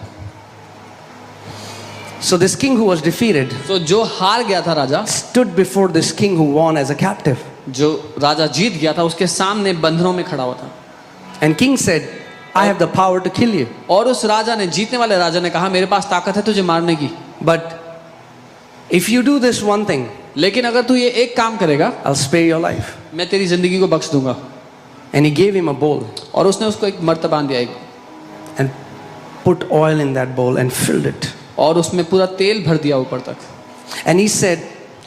S1: So this king who was defeated
S2: तो जो हार गया था राजा,
S1: stood before this king who won as a captive.
S2: जो राजा जीत गया था उसके सामने बंधनों में खड़ा हुआ था।
S1: And king said, "I have the power to kill you.
S2: और उस राजा ने, जीतने वाले राजा ने कहा, मेरे पास ताकत है तुझे मारने की,
S1: But if you do this one thing,
S2: लेकिन अगर तू ये एक काम करेगा
S1: I'll spare your life."
S2: मैं तेरी जिंदगी को बख्श दूंगा।
S1: And he gave him a bowl
S2: और उसने उसको एक मर्तबान दिया, एक,
S1: and put oil in that bowl and filled it.
S2: और उसमें पूरा तेल भर दिया ऊपर तक,
S1: And he said,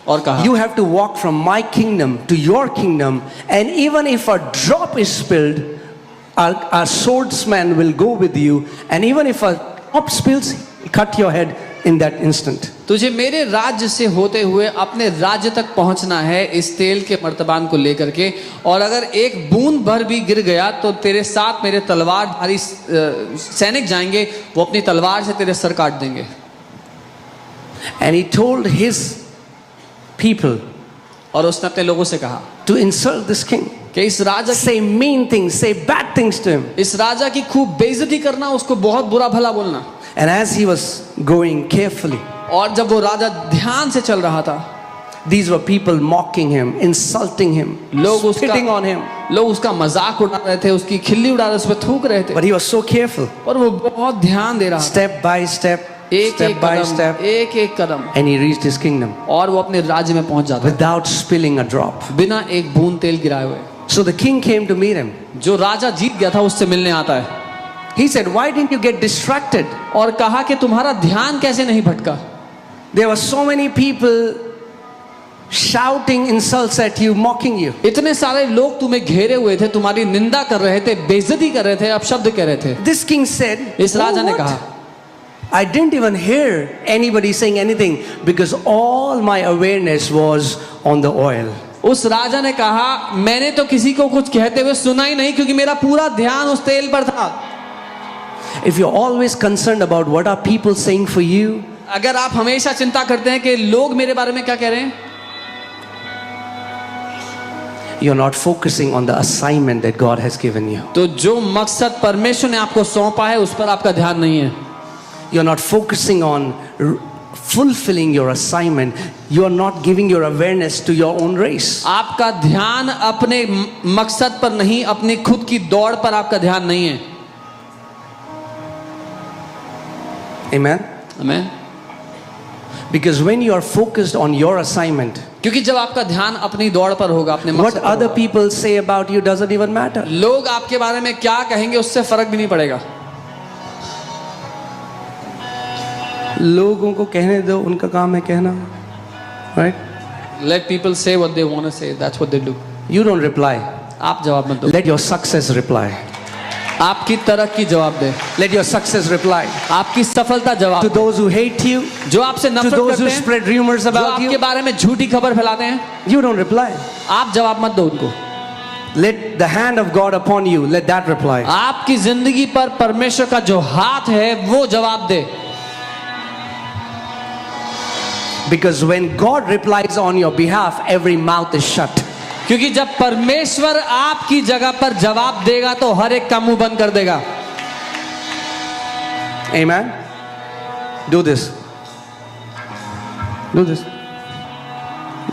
S2: और कहा,
S1: "You have to walk from my kingdom to your kingdom, and even if a drop is spilled, our swordsman will go with you, and even if a drop spills, cut your head in that instant."
S2: तुझे मेरे राज्य से होते हुए अपने राज्य तक पहुंचना है इस तेल के मर्तबान को लेकर के, और अगर एक बूंद भर भी गिर गया तो तेरे साथ मेरे तलवारधारी सैनिक जाएंगे, वो अपनी तलवार से तेरे सर काट देंगे।
S1: And he told his people
S2: और उसने अपने लोगों से कहा
S1: to insult this king,
S2: कि इस राजा
S1: say mean things, say bad things to him.
S2: इस राजा की खूब बेइज्जती करना, उसको बहुत बुरा भला बोलना।
S1: And as he was going carefully,
S2: और जब वो राजा ध्यान से चल रहा था,
S1: these were people mocking him, insulting him,
S2: लोग
S1: spitting on him.
S2: लोग उसका मजाक उड़ा रहे थे, उसकी खिल्ली उड़ा रहे, उस पर थूक रहे थे,
S1: But he was so careful,
S2: और वो बहुत ध्यान दे रहा था,
S1: step by step,
S2: एक
S1: step
S2: एक
S1: by
S2: कदम,
S1: step,
S2: एक एक कदम,
S1: and he reached his kingdom
S2: और वो अपने राज्य में पहुंच जाता है
S1: without spilling a drop.
S2: बिना एक बूंद तेल गिराए हुए।
S1: So the king came to meet him.
S2: जो राजा जीत गया था उससे मिलने आता है
S1: He said, "Why didn't you get distracted?
S2: और कहा कि तुम्हारा ध्यान कैसे नहीं भटका?
S1: There were so many people shouting insults at you, mocking you."
S2: इतने सारे लोग तुम्हें घेरे हुए थे, तुम्हारी निंदा कर रहे थे, बेइज्जती कर रहे थे, अपशब्द कह रहे थे।
S1: This king said,
S2: इस राजा
S1: "Oh,
S2: ने
S1: what?
S2: कहा,
S1: I didn't even hear anybody saying anything because all my awareness was on the oil."
S2: उस राजा ने कहा, मैंने तो किसी को कुछ कहते हुए सुना ही नहीं, क्योंकि मेरा पूरा ध्यान उस तेल पर था।
S1: If you're always concerned about what are people saying for you,
S2: अगर आप हमेशा चिंता करते हैं कि लोग मेरे बारे में क्या कह रहे हैं,
S1: you're not focusing on the assignment that God has given you.
S2: तो जो मकसद परमेश्वर ने आपको सौंपा है उस पर आपका ध्यान नहीं है।
S1: You're not focusing on fulfilling your assignment. You are not giving your awareness to your own race.
S2: आपका ध्यान अपने मकसद पर नहीं, अपनी खुद की दौड़ पर आपका ध्यान नहीं है।
S1: Amen?
S2: आमीन।
S1: Because when you are focused on your assignment,
S2: क्योंकि जब आपका ध्यान अपनी दौड़ पर होगा, अपने
S1: what
S2: मकसद पर
S1: other
S2: होगा,
S1: people say about you doesn't even matter.
S2: लोग आपके बारे में क्या कहेंगे उससे फर्क भी नहीं पड़ेगा।
S1: लोगों को कहने दो, उनका काम है कहना. Right?
S2: Let people say what they want to say, that's what they do.
S1: You don't reply.
S2: आप जवाब मत दो,
S1: Let your success reply.
S2: आपकी तरक्की जवाब दे,
S1: Let your success reply.
S2: आपकी सफलता जवाब
S1: To
S2: they.
S1: those who hate you,
S2: जो आपसे
S1: to
S2: नफरत
S1: those
S2: करते
S1: who
S2: हैं,
S1: spread rumors
S2: जो
S1: about
S2: आपके
S1: you,
S2: बारे में झूठी खबर फैलाते हैं,
S1: you don't reply.
S2: आप जवाब मत दो उनको।
S1: Let the hand of God upon you, let that reply.
S2: आपकी जिंदगी पर परमेश्वर का जो हाथ है वो जवाब दे।
S1: Because when God replies on your behalf, every mouth is shut.
S2: क्योंकि जब परमेश्वर आपकी जगह पर जवाब देगा तो हर एक का मुंह बंद कर देगा।
S1: Amen. Do this. Do this.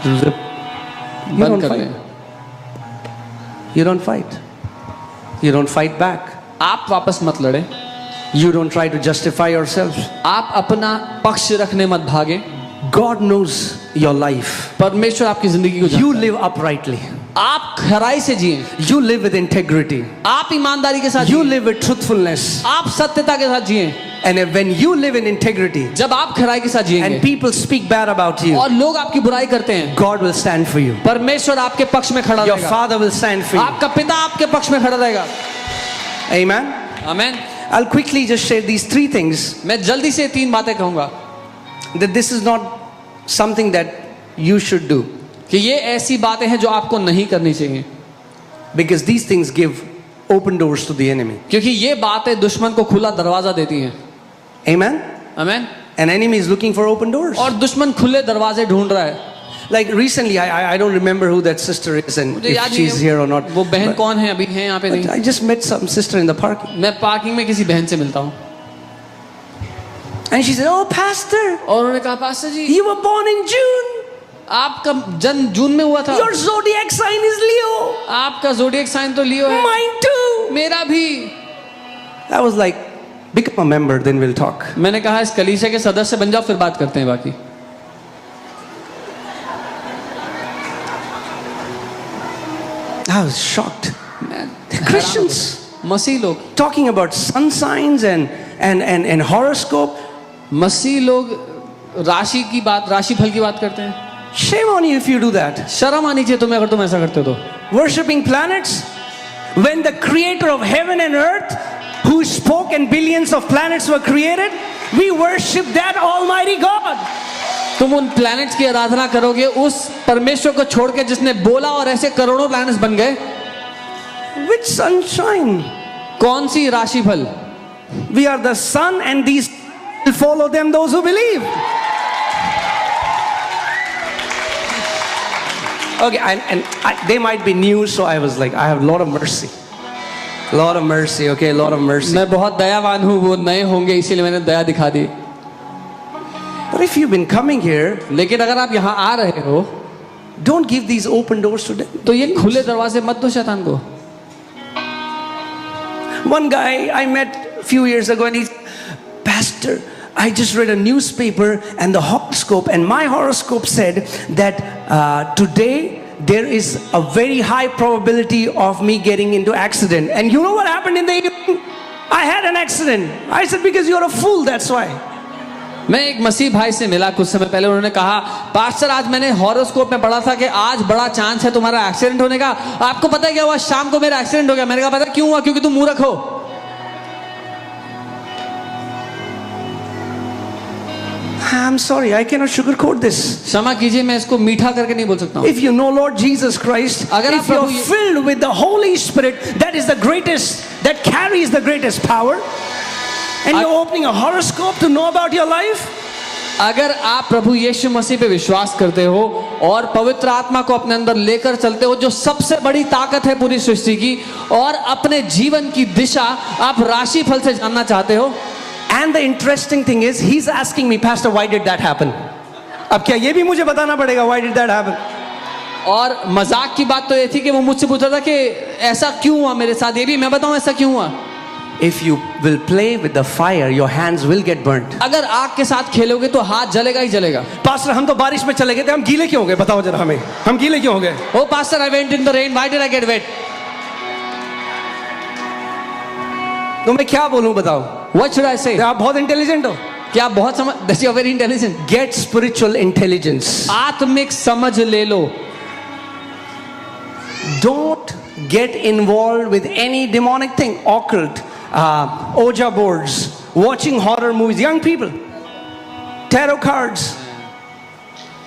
S1: You
S2: बंद
S1: don't
S2: कर
S1: fight.
S2: They.
S1: You don't fight. You don't fight back.
S2: आप वापस मत लड़े,
S1: You don't try to justify yourself.
S2: आप अपना पक्ष रखने मत भागे।
S1: God knows your life.
S2: परमेश्वर आपकी जिंदगी को
S1: You
S2: जानता है।
S1: live uprightly.
S2: आप खराई से जिए,
S1: You live with integrity.
S2: आप ईमानदारी के साथ
S1: You
S2: जिए,
S1: live with truthfulness.
S2: आप सत्यता के साथ जिए।
S1: And when you live in integrity
S2: जब आप खराई के साथ
S1: and
S2: जिएंगे
S1: people speak bad about you,
S2: और लोग आपकी बुराई करते हैं,
S1: God will stand for you.
S2: परमेश्वर आपके पक्ष में खड़ा
S1: Your
S2: रहेगा,
S1: Father will stand for you.
S2: आपका पिता आपके पक्ष में खड़ा रहेगा।
S1: Amen.
S2: आमीन।
S1: I'll quickly just share these three things,
S2: मैं जल्दी से 3 बातें कहूंगा
S1: that this is not something that you should do,
S2: कि ये ऐसी बातें हैं जो आपको नहीं करनी चाहिए,
S1: because these things give open doors to the enemy.
S2: क्योंकि ये बातें दुश्मन को खुला दरवाजा देती हैं।
S1: Amen.
S2: आमीन।
S1: An enemy is looking for open doors.
S2: और दुश्मन खुले दरवाजे ढूंढ रहा है।
S1: Like recently, I don't remember who that sister is and
S2: मुझे
S1: if
S2: याद नहीं
S1: she's
S2: है
S1: here or not.
S2: वो बहन
S1: But-
S2: कौन है, अभी है यहाँ पे
S1: but
S2: नहीं।
S1: I just met some sister in the park,
S2: मैं पार्किंग में किसी बहन से मिलता हूँ
S1: and she said, "Oh, Pastor,
S2: और उन्होंने कहा, pastor ji
S1: you were born in June.
S2: आपका जन्म जून में हुआ था,
S1: Your zodiac sign is Leo.
S2: आपका जोडिएक साइन तो लियो है,
S1: Mine too."
S2: मेरा भी।
S1: I was like, "Become a member, then we'll talk."
S2: मैंने कहा इस कलीसिया के सदस्य बन जाओ, फिर बात करते हैं बाकी।
S1: I was shocked.
S2: मैं
S1: Christians
S2: मसीह लोग
S1: talking about sun signs and horoscope.
S2: मसीह लोग राशि की बात, राशिफल की बात करते हैं।
S1: Shame on you if you do that.
S2: शर्म आनी चाहिए तुम्हें अगर तुम ऐसा करते हो तो।
S1: Worshipping planets, when the creator of heaven and earth, who spoke and billions of planets were created, we worship that almighty God.
S2: तुम उन प्लैनेट्स की आराधना करोगे उस परमेश्वर को छोड़ के जिसने बोला और ऐसे करोड़ों प्लैनेट्स बन गए।
S1: Which sunshine?
S2: कौन सी राशिफल?
S1: We are the sun, and these will follow them, those who believe. Okay, they might be new, so I was like, I have a lot of mercy. A lot of mercy, okay, a lot of mercy.
S2: मैं बहुत दयावान हूँ, वो नए होंगे इसीलिए मैंने दया दिखा दी।
S1: But if you've been coming here,
S2: लेकिन अगर आप यहाँ आ रहे हो
S1: don't give these open doors to them.
S2: तो ये खुले दरवाजे मत दो शैतान को।
S1: One guy I met a few years ago, and he's, "Pastor, I just read a newspaper and the horoscope, and my horoscope said that today there is a very high probability of me getting into accident. And you know what happened in the evening? I had an accident." I said, "Because you're a fool, that's why."
S2: मैं एक मसीह भाई से मिला कुछ समय पहले, उन्होंने कहा, पास्टर आज मैंने हॉरोस्कोप में पढ़ा था कि आज बड़ा चांस है तुम्हारा एक्सीडेंट होने का। आपको पता है क्या हुआ? शाम को मेरा एक्सीडेंट हो गया। मैंने कहा पता क्यों हुआ? क्योंकि तुम मूर्ख हो।
S1: I'm sorry, I cannot sugarcoat this.
S2: क्षमा कीजिए, मैं इसको मीठा करके नहीं बोल सकता हूँ।
S1: If you know Lord Jesus Christ,
S2: अगर आप
S1: if you're
S2: प्रभु ये-
S1: filled with the Holy Spirit, that is the greatest, that carries the greatest power, and you're opening a horoscope to know about your life,
S2: अगर आप प्रभु यीशु मसीह पे विश्वास करते हो और पवित्र आत्मा को अपने अंदर लेकर चलते हो, जो सबसे बड़ी ताकत है पूरी सृष्टि की, और अपने जीवन की दिशा आप राशिफल से जानना चाहते हो।
S1: and the interesting thing is, he's asking me, "Pastor, why did that happen?" अब क्या ये भी मुझे बताना पड़ेगा, why did that happen?
S2: और मजाक की बात तो ये थी कि वो मुझसे पूछ रहा था कि ऐसा क्यों हुआ मेरे साथ, ये भी मैं बताऊं ऐसा क्यों हुआ।
S1: If you will play with the fire, your hands will get burnt.
S2: अगर आग के साथ खेलोगे तो हाथ जलेगा ही जलेगा।
S1: पास्टर, हम तो बारिश में चले गए थे, हम गीले क्यों हो गए? बताओ जरा हमें, हम गीले क्यों हो गए?
S2: Oh pastor, I went in the rain, why did I get wet?
S1: तो मैं क्या बोलूं, बताओ?
S2: व्हाट शुड आई से?
S1: आप बहुत इंटेलिजेंट हो।
S2: क्या आप बहुत समझ, that's you are very intelligent.
S1: Get spiritual intelligence.
S2: आत्मिक समझ ले लो।
S1: Don't get involved with any demonic thing, occult, Ouija boards, watching horror movies, young people, tarot cards.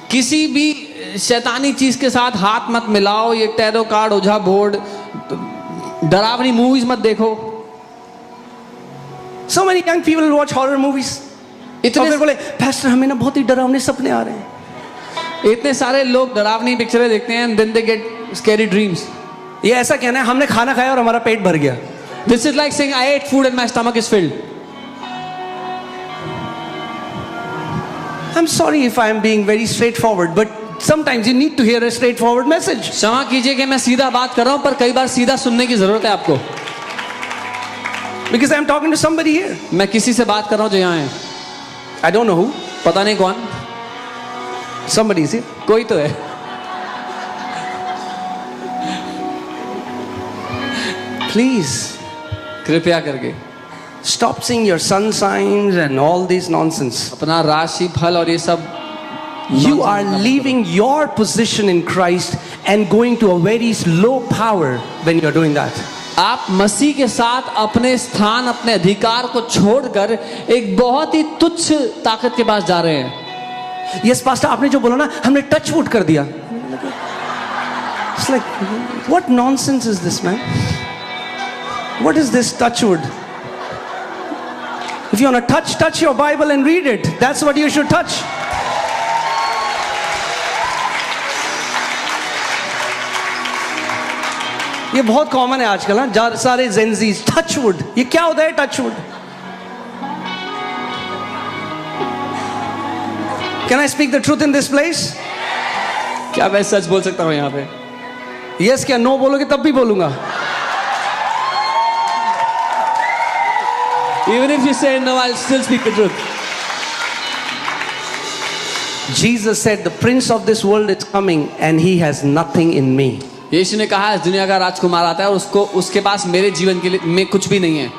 S2: किसी भी शैतानी चीज के साथ हाथ मत मिलाओ, ये टैरो कार्ड, ओझा बोर्ड, डरावनी मूवीज मत देखो।
S1: So many young people watch horror movies. और फिर बोले pastor हमें ना बहुत ही डरावने सपने आ रहे हैं।
S2: इतने सारे लोग डरावनी पिक्चरें देखते हैं, then they get scary dreams.
S1: ये ऐसा कहना है हमने खाना खाया और हमारा पेट भर गया।
S2: This is like saying I ate food and my stomach is filled.
S1: I'm sorry if I am being very straightforward, but sometimes you need to hear a straightforward message.
S2: क्षमा कीजिए कि मैं सीधा बात कर रहा हूं, पर कई बार सीधा सुनने की जरूरत है आपको।
S1: Because I'm talking to somebody here.
S2: मैं किसी से बात कर रहा हूं जो यहाँ है।
S1: I don't know who.
S2: पता नहीं कौन,
S1: Somebody is here.
S2: कोई तो है।
S1: Please
S2: कृपया करके
S1: stop seeing your sun signs and all this nonsense.
S2: अपना राशि फल और ये सब,
S1: You are leaving your position in Christ and going to a very low power when you're doing that.
S2: आप मसीह के साथ अपने स्थान, अपने अधिकार को छोड़कर एक बहुत ही तुच्छ ताकत के पास जा रहे हैं।
S1: Yes, pastor, आपने जो बोला ना, हमने टच वुड कर दिया। It's like, what nonsense is this, man? What is this touch wood? If you want to touch your Bible and read it. That's what you should touch. ये बहुत common है आजकल ना, सारे जेंजीज टच वुड। ये क्या होता है touch wood? Can I speak the truth in this place?
S2: क्या मैं सच बोल सकता हूँ यहाँ पे?
S1: Yes क्या नो बोलोगे तब भी बोलूंगा।
S2: Even if you say no, I'll still speak the truth.
S1: Jesus said, the prince of this world is coming and he has nothing in me.
S2: यीशु ने कहा इस दुनिया का राजकुमार आता है और उसके पास मेरे जीवन के लिए में कुछ भी नहीं है।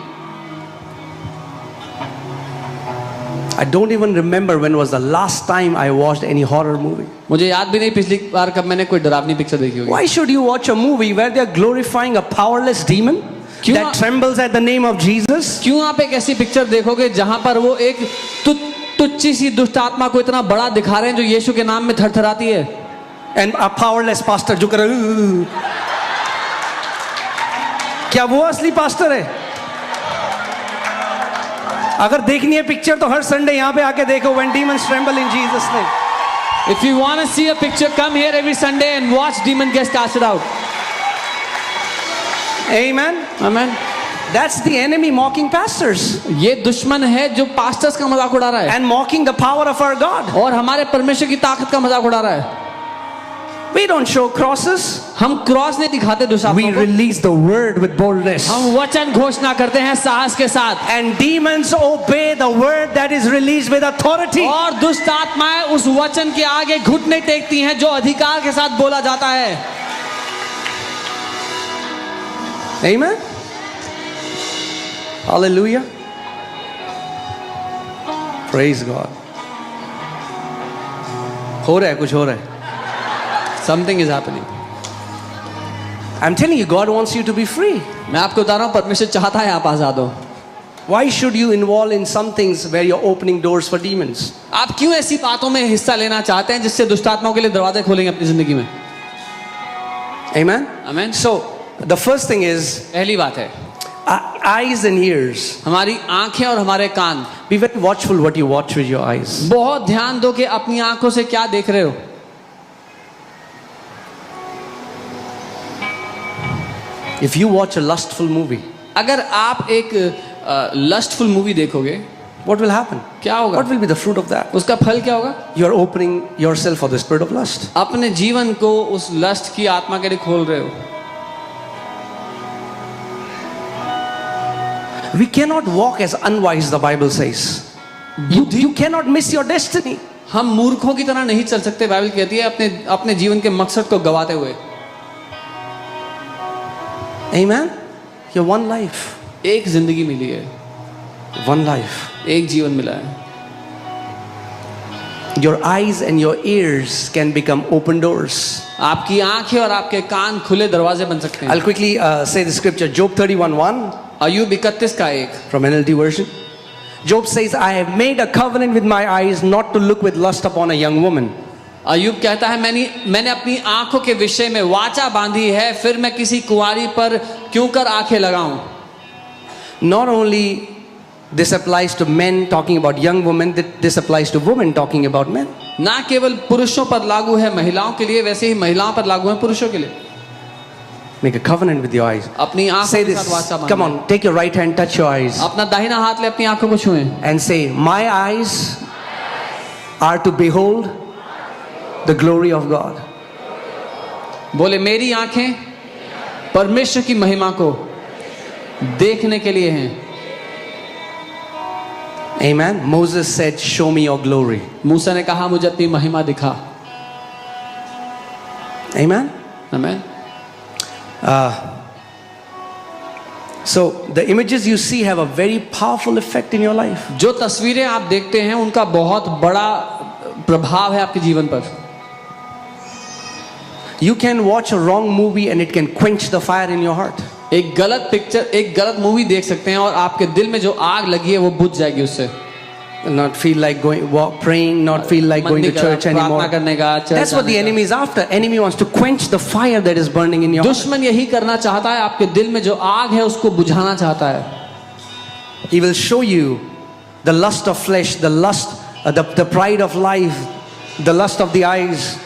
S1: I don't even remember when was the last time I watched any horror movie.
S2: मुझे याद भी नहीं पिछली बार कब मैंने कोई डरावनी पिक्चर देखी होगी।
S1: Why should you watch a movie where they are glorifying a powerless demon that trembles at the name of Jesus?
S2: क्यों आप एक ऐसी पिक्चर देखोगे जहां पर वो एक तुच्ची सी दुष्ट आत्मा को इतना बड़ा दिखा रहे हैं जो यीशु के नाम में थरथराती है?
S1: And a powerless pastor जो कर क्या वो असली पास्टर है? अगर देखनी है पिक्चर तो हर संडे यहाँ पे आके देखो when demons tremble in Jesus name.
S2: If you want to see a picture, come here every Sunday and watch demon get casted out.
S1: Amen.
S2: Amen.
S1: That's the enemy mocking pastors.
S2: ये दुश्मन है जो pastors का मजाक उड़ा रहा है
S1: and mocking the power of our God.
S2: और हमारे परमेश्वर की ताकत का मजाक उड़ा रहा है।
S1: We don't show crosses.
S2: हम क्रॉस नहीं दिखाते दुष्ट
S1: We
S2: आत्माओं को।
S1: release the word with boldness.
S2: हम वचन घोषणा करते हैं साहस के साथ।
S1: And demons obey the word that is released with authority.
S2: और दुष्ट आत्माएं उस वचन के आगे घुटने टेकती हैं जो अधिकार के साथ बोला जाता है।
S1: Amen. Hallelujah. Praise God. हो रहा है, कुछ हो रहा है।
S2: Something is happening.
S1: I'm telling you, God wants you to be free.
S2: मैं आपको बता रहा हूँ परमेश्वर चाहता है आप आजाद हो।
S1: Why should you involve in some things where you're opening doors for demons?
S2: आप क्यों ऐसी बातों में हिस्सा लेना चाहते हैं जिससे दुष्ट आत्माओं के लिए दरवाजे खोलेंगे अपनी जिंदगी में?
S1: Amen.
S2: Amen.
S1: So the first thing is
S2: पहली बात है
S1: eyes and ears.
S2: हमारी आंखें और हमारे कान।
S1: Be very watchful what you watch with your eyes.
S2: बहुत ध्यान दो कि अपनी आंखों से क्या देख रहे हो।
S1: If you watch a lustful movie,
S2: अगर आप एक लस्टफुल मूवी देखोगे,
S1: what will happen?
S2: क्या होगा?
S1: What will be the fruit of that?
S2: उसका फल क्या होगा?
S1: You are opening yourself for the spirit of lust.
S2: अपने जीवन को उस लस्ट की आत्मा के लिए खोल रहे हो।
S1: We cannot walk as unwise, the Bible says. You cannot miss your destiny.
S2: हम मूर्खों की तरह नहीं चल सकते, बाइबल कहती है अपने जीवन के मकसद को गवाते हुए।
S1: Amen. You have one life.
S2: एक जिंदगी मिली है,
S1: One life.
S2: एक जीवन मिला है।
S1: Your eyes and your ears can become open doors.
S2: आपकी आंखें और आपके कान खुले दरवाजे बन सकते हैं।
S1: I'll quickly say the scripture. Job 31:1
S2: अय्यूब 31 का 1
S1: from NLT version. Job says, I have made a covenant with my eyes not to look with lust upon a young woman.
S2: अय्यूब कहता है मैंने अपनी आंखों के विषय में वाचा बांधी है, फिर मैं किसी कुंवारी पर क्यों कर आंखें लगाऊं।
S1: Not only this applies to men talking about young women, this applies to women talking about men.
S2: ना केवल पुरुषों पर लागू है महिलाओं के लिए, वैसे ही महिलाओं पर लागू है पुरुषों के लिए।
S1: Make a covenant with your eyes.
S2: अपनी आंखों
S1: Say
S2: के
S1: this.
S2: साथ वाचा बांधे।
S1: Come on, take your right hand, touch your eyes,
S2: अपना दाहिना हाथ ले अपनी आंखों को छुएं
S1: and say, my eyes are to behold the glory of God.
S2: बोले मेरी आंखें परमेश्वर की महिमा को देखने के लिए हैं।
S1: Amen. Moses said, show me your glory.
S2: मूसा ने कहा मुझे अपनी महिमा दिखा।
S1: Amen.
S2: आमीन।
S1: So the images you see have a very powerful effect in your life.
S2: जो तस्वीरें आप देखते हैं उनका बहुत बड़ा प्रभाव है आपके जीवन पर।
S1: You can watch a wrong movie and it can quench the fire in your heart.
S2: एक गलत पिक्चर, एक गलत मूवी देख सकते हैं और आपके दिल में जो आग लगी है वो बुझ जाएगी उससे।
S1: Not feel like praying, not feel like going to church anymore.
S2: प्रार्थना करने का, चर्च
S1: That's what the
S2: जाने का।
S1: enemy is after. Enemy wants to quench the fire that is burning in your heart.
S2: दुश्मन यही करना चाहता है, आपके दिल में जो आग है उसको बुझाना चाहता है।
S1: He will show you the lust of flesh, the lust, the pride of life, the lust of the eyes.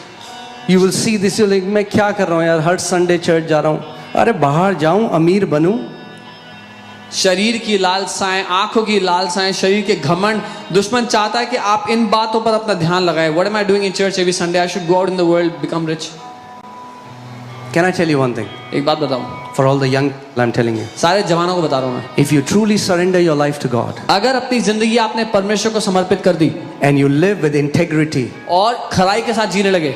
S1: You will see this. You're like, मैं क्या कर रहा हूँ यार, हर संडे चर्च जा रहा हूँ, अरे बाहर जाऊँ अमीर बनूँ।
S2: शरीर की लालसाएं, आंखों की लालसाएं, शरीर के घमंड, दुश्मन चाहता है कि आप इन बातों पर अपना ध्यान लगाएं। What am I doing in church every Sunday? I should go out in the world, become rich.
S1: Can I tell you one thing?
S2: एक बात बताऊं,
S1: For all the young people, I'm telling you.
S2: सारे जवानों को बता रहा हूं मैं,
S1: If you truly surrender your life to God
S2: अगर अपनी जिंदगी आपने परमेश्वर को समर्पित कर दी
S1: and you live with integrity,
S2: और खराई के साथ जीने लगे,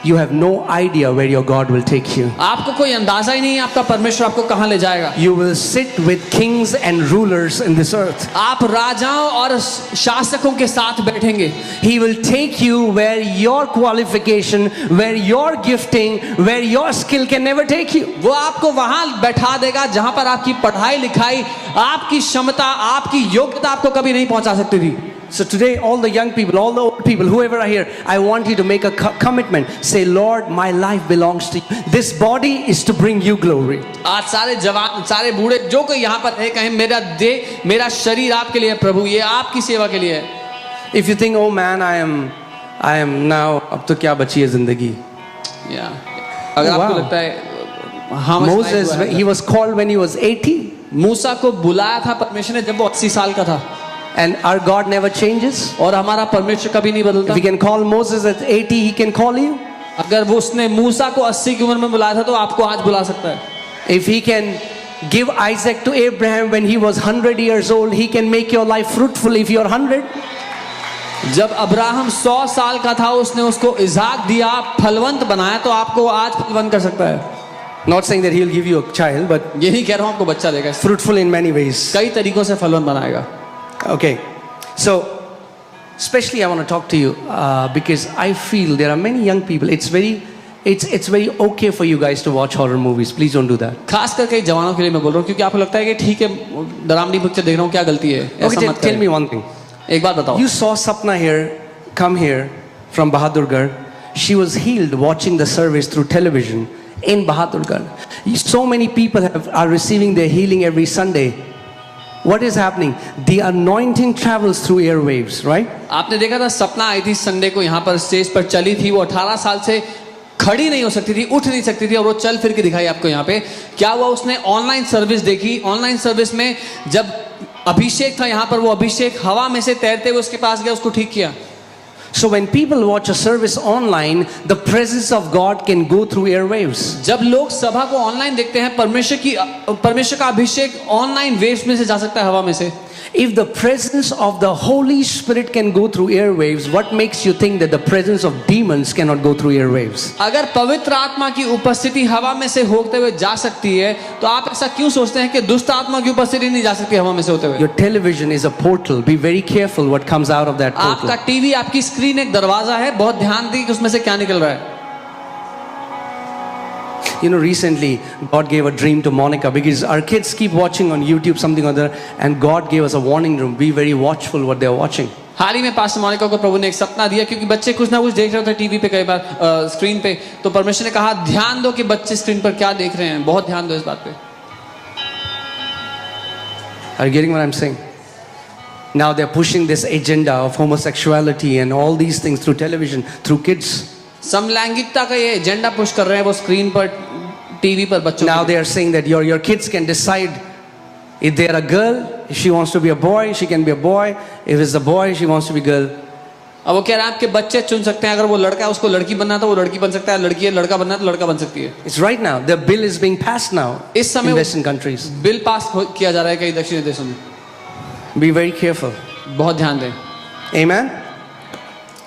S1: you have no idea where your God will take you.
S2: आपको कोई अंदाजा ही नहीं है आपका परमेश्वर आपको कहां ले जाएगा।
S1: You will sit with kings and rulers in this earth.
S2: आप राजाओं और शासकों के साथ बैठेंगे।
S1: He will take you where your qualification, where your gifting, where your skill can never take you.
S2: वो आपको वहां बैठा देगा जहां पर आपकी पढ़ाई लिखाई, आपकी क्षमता, आपकी योग्यता आपको कभी नहीं पहुंचा सकती थी।
S1: So today, all the young people, all the old people, whoever are here, I want you to make a commitment. Say, Lord, my life belongs to you. This body is to bring you glory.
S2: आज सारे जवान, सारे बूढ़े, जो कोई यहाँ पर है, कहें मेरा शरीर आपके लिए है प्रभु, ये आपकी सेवा के लिए है।
S1: If you think, oh man, I am now, अब तो क्या बची है जिंदगी?
S2: अगर
S1: Oh,
S2: आपको
S1: wow.
S2: लगता है हाँ,
S1: Moses, he was called when he was 80.
S2: मूसा को बुलाया था परमेश्वर ने जब वो 80 साल का था।
S1: And our God never changes.
S2: और हमारा परमेश्वर कभी नहीं बदलता।
S1: If he can call Moses at 80, he can call you.
S2: अगर वो उसने मूसा को 80 की उम्र में बुलाया था तो आपको आज बुला सकता है।
S1: If he can give Isaac to Abraham when he was 100 years old, he can make your life fruitful if you're 100.
S2: जब अब्राहम 100 साल का था उसने उसको इज़हाक दिया, फलवंत बनाया, तो आपको आज फलवंत कर सकता है।
S1: Not saying that he'll give you a child, but
S2: ये नहीं कह रहा हूँ आपको बच्चा देगा,
S1: fruitful in many ways.
S2: कई तरीकों से फलवंत बनाएगा।
S1: Okay, so especially I want to talk to you because I feel there are many young people. It's very okay for you guys to watch horror movies. Please don't do that.
S2: खास करके जवानों के लिए मैं बोल रहा हूँ, क्योंकि आपको लगता है कि ठीक है डरावनी पिक्चर देख रहा हूँ, क्या गलती है? ऐसा
S1: Okay,
S2: मत
S1: tell me
S2: करें।
S1: one thing.
S2: एक बात बताओ,
S1: You saw Sapna here, come here from Bahadurgarh. She was healed watching the service through television in Bahadurgarh. So many people are receiving their healing every Sunday. What is happening? The anointing travels through airwaves, right?
S2: आपने देखा था सपना आई थी Sunday को यहाँ पर stage पर चली थी, वो 18 साल से खड़ी नहीं हो सकती थी, उठ नहीं सकती थी, और वो चल फिर के दिखाई आपको यहाँ पे। क्या हुआ? उसने ऑनलाइन सर्विस देखी। ऑनलाइन सर्विस में जब अभिषेक था यहाँ पर, वो अभिषेक हवा में से तैरते हुए उसके पास गया, उसको ठीक किया।
S1: So when people watch a service online, the presence of God can go through airwaves.
S2: जब लोग सभा को ऑनलाइन देखते हैं, परमेश्वर का अभिषेक ऑनलाइन वेव्स में से जा सकता है, हवा में से।
S1: If the presence of the Holy Spirit can go through airwaves, what makes you think that the presence of demons cannot go through airwaves?
S2: अगर पवित्र आत्मा की उपस्थिति हवा में से होते हुए जा सकती है तो आप ऐसा क्यों सोचते हैं कि दुष्ट आत्मा की उपस्थिति नहीं जा सकती हवा में से होते हुए?
S1: Your television is a portal. Be very careful what comes out of that portal.
S2: आपका टीवी, आपकी स्क्रीन एक दरवाजा है, बहुत ध्यान दी कि उसमें से क्या निकल रहा है.
S1: You know, recently God gave a dream to Monica because our kids keep watching on YouTube something or other, and God gave us a warning room. Be very watchful what they are watching.
S2: हाल ही में pastor Monika को प्रभु ने एक सपना दिया क्योंकि बच्चे कुछ ना कुछ देख रहे होते हैं टीवी पे, कई बार स्क्रीन पे. तो परमेश्वर ने कहा ध्यान दो कि बच्चे स्क्रीन पर क्या देख रहे हैं, बहुत ध्यान दो इस बात पे.
S1: Are you getting what I'm saying? Now they're pushing this agenda of homosexuality and all these things through television, through kids.
S2: समलैंगिकता का ये एजेंडा पुश कर रहे हैं वो स्क्रीन पर, टीवी पर बच्चों.
S1: Now they are saying that your kids can decide if they are a girl, if she wants to be a boy, she can be a boy. If it's a boy, she wants to be a girl.
S2: अब वो कह रहे हैं आपके बच्चे चुन सकते हैं, अगर वो लड़का है उसको लड़की बनना है तो वो लड़की बन सकता है, लड़की है लड़का बनना है तो लड़का बन सकती है.
S1: It's right now. The bill is being passed now
S2: इस समय
S1: in Western countries.
S2: Bill pass किया जा रहा है कई दक्षिणी देशों में.
S1: Be very careful.
S2: बहुत ध्यान दें.
S1: Amen.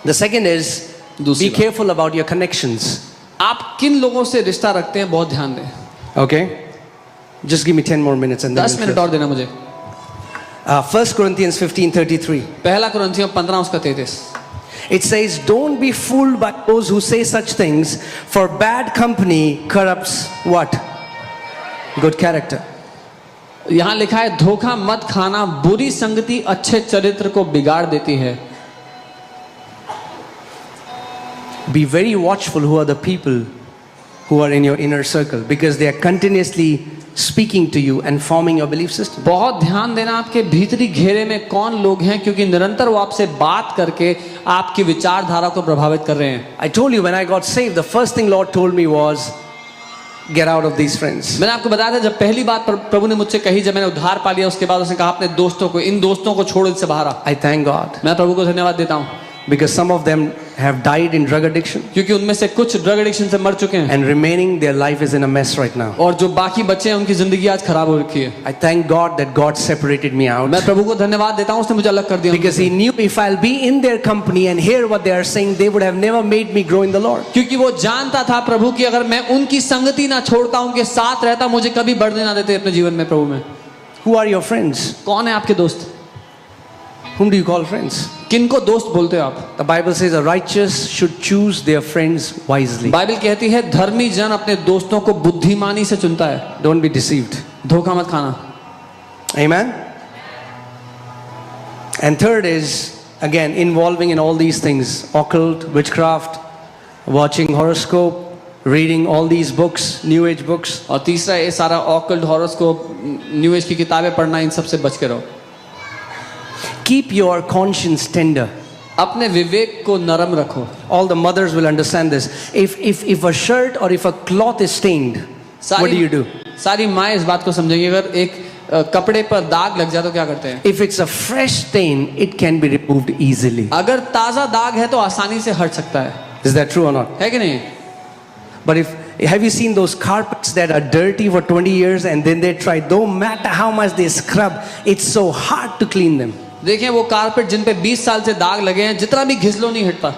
S1: The second is
S2: दूसरी
S1: be
S2: बात.
S1: careful about your connections.
S2: आप किन लोगों से रिश्ता रखते हैं, बहुत ध्यान दें.
S1: Okay. Just give me 10 more minutes and then
S2: 10 minute और देना मुझे.
S1: 1 Corinthians 15:33.
S2: पहला कुरिन्थियों 15 उसका 33.
S1: It says, don't be fooled by those who say such things, for bad company corrupts what? Good character.
S2: यहाँ लिखा है धोखा मत खाना, बुरी संगति अच्छे चरित्र को बिगाड़ देती है.
S1: Be very watchful who are the people who are in your inner circle, because they are continuously speaking to you and forming your belief system.
S2: बहुत ध्यान देना आपके भीतरी घेरे में कौन लोग हैं, क्योंकि निरंतर वो आपसे बात करके आपकी विचारधारा को प्रभावित कर रहे हैं.
S1: I told you when I got saved, the first thing Lord told me was, get out of these friends.
S2: मैंने आपको बताया था, जब पहली बात प्रभु ने मुझसे कही, जब मैंने उद्धार पा लिया, उसके बाद उसने कहा अपने दोस्तों को, इन दोस्तों को छोड़ इससे बाहर आ.
S1: I thank God,
S2: मैं प्रभु को धन्यवाद देता हूँ
S1: because some of them have died in drug addiction,
S2: क्योंकि उनमें से कुछ ड्रग एडिक्शन से मर चुके हैं
S1: and remaining their life is in a mess right now.
S2: और जो बाकी बच्चे हैं उनकी जिंदगी आज खराब हो रखी है.
S1: I thank God that God separated me out,
S2: मैं प्रभु को धन्यवाद देता हूँ, उसने मुझे अलग कर दिया.
S1: because He knew if I'll be in their company and hear what they are saying, they would have never made me grow in the Lord.
S2: क्योंकि वो जानता था प्रभु की अगर मैं उनकी संगति ना छोड़ता, उनके साथ रहता, मुझे कभी बढ़ने ना देते अपने जीवन में प्रभु में.
S1: Who are your friends?
S2: कौन है आपके दोस्त?
S1: Whom do you call friends?
S2: किनको दोस्त बोलते हो आप?
S1: The Bible says the righteous should choose their friends wisely.
S2: Bible कहती है धर्मी जन अपने दोस्तों को बुद्धिमानी से चुनता है.
S1: Don't be deceived.
S2: धोखा मत खाना.
S1: Amen. And third is, again, involving in all these things: occult, witchcraft, watching horoscope, reading all these books, New Age books.
S2: और तीसरा ये सारा ऑकल्ट, हॉरोस्कोप, न्यू एज की किताबें पढ़ना, इन सब से बच के रहो.
S1: Keep your conscience tender.
S2: अपने विवेक को नरम रखो.
S1: All the mothers will understand this. If a shirt or if a cloth is stained, what do you do?
S2: सारी माँ इस बात को समझेंगी. अगर एक कपड़े पर दाग लग जाए तो क्या करते हैं?
S1: If it's a fresh stain, it can be removed easily.
S2: अगर ताजा दाग है तो आसानी से हट सकता है.
S1: Is that true or not?
S2: है कि नहीं?
S1: But have you seen those carpets that are dirty for 20 years and then they try, no matter how much they scrub, it's so hard to clean them.
S2: देखें वो carpet जिन पे 20 साल से दाग लगे हैं, जितना भी घिस लो नहीं हटता.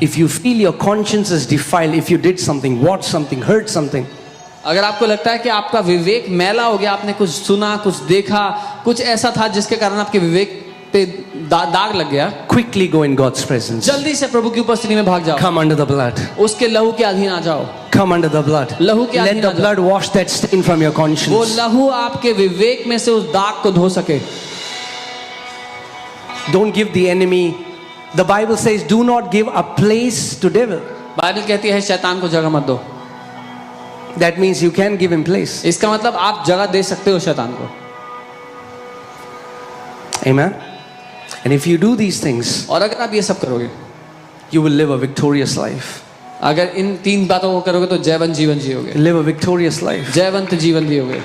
S1: If you feel your conscience is defiled, if you did something, watched something, heard something,
S2: अगर आपको लगता है कि आपका विवेक मैला हो गया, आपने कुछ सुना, कुछ देखा, कुछ ऐसा था जिसके कारण आपके विवेक पे दाग लग गया,
S1: quickly go in God's presence.
S2: जल्दी से प्रभु की उपस्थिति में भाग जाओ.
S1: Come under the blood.
S2: उसके लहू के अधीन आ जाओ.
S1: Come under the blood.
S2: लहू के
S1: Let
S2: अधीन
S1: the
S2: आ जाओ.
S1: blood wash that stain from your
S2: वो
S1: conscience.
S2: लहू आपके विवेक में से उस दाग को धो सके.
S1: Don't give the enemy. The Bible says, do not give a place to devil.
S2: Bible कहती है शैतान को जगह मत दो.
S1: That means you can give him place.
S2: इसका मतलब आप जगह दे सकते हो शैतान को.
S1: Amen. And if you do these things,
S2: और अगर आप ये सब करोगे,
S1: you will live a victorious life.
S2: अगर इन 3 बातों को करोगे तो जयवंत जीवन जियोगे.
S1: Live a victorious life.
S2: जयवंत जीवन जियोगे.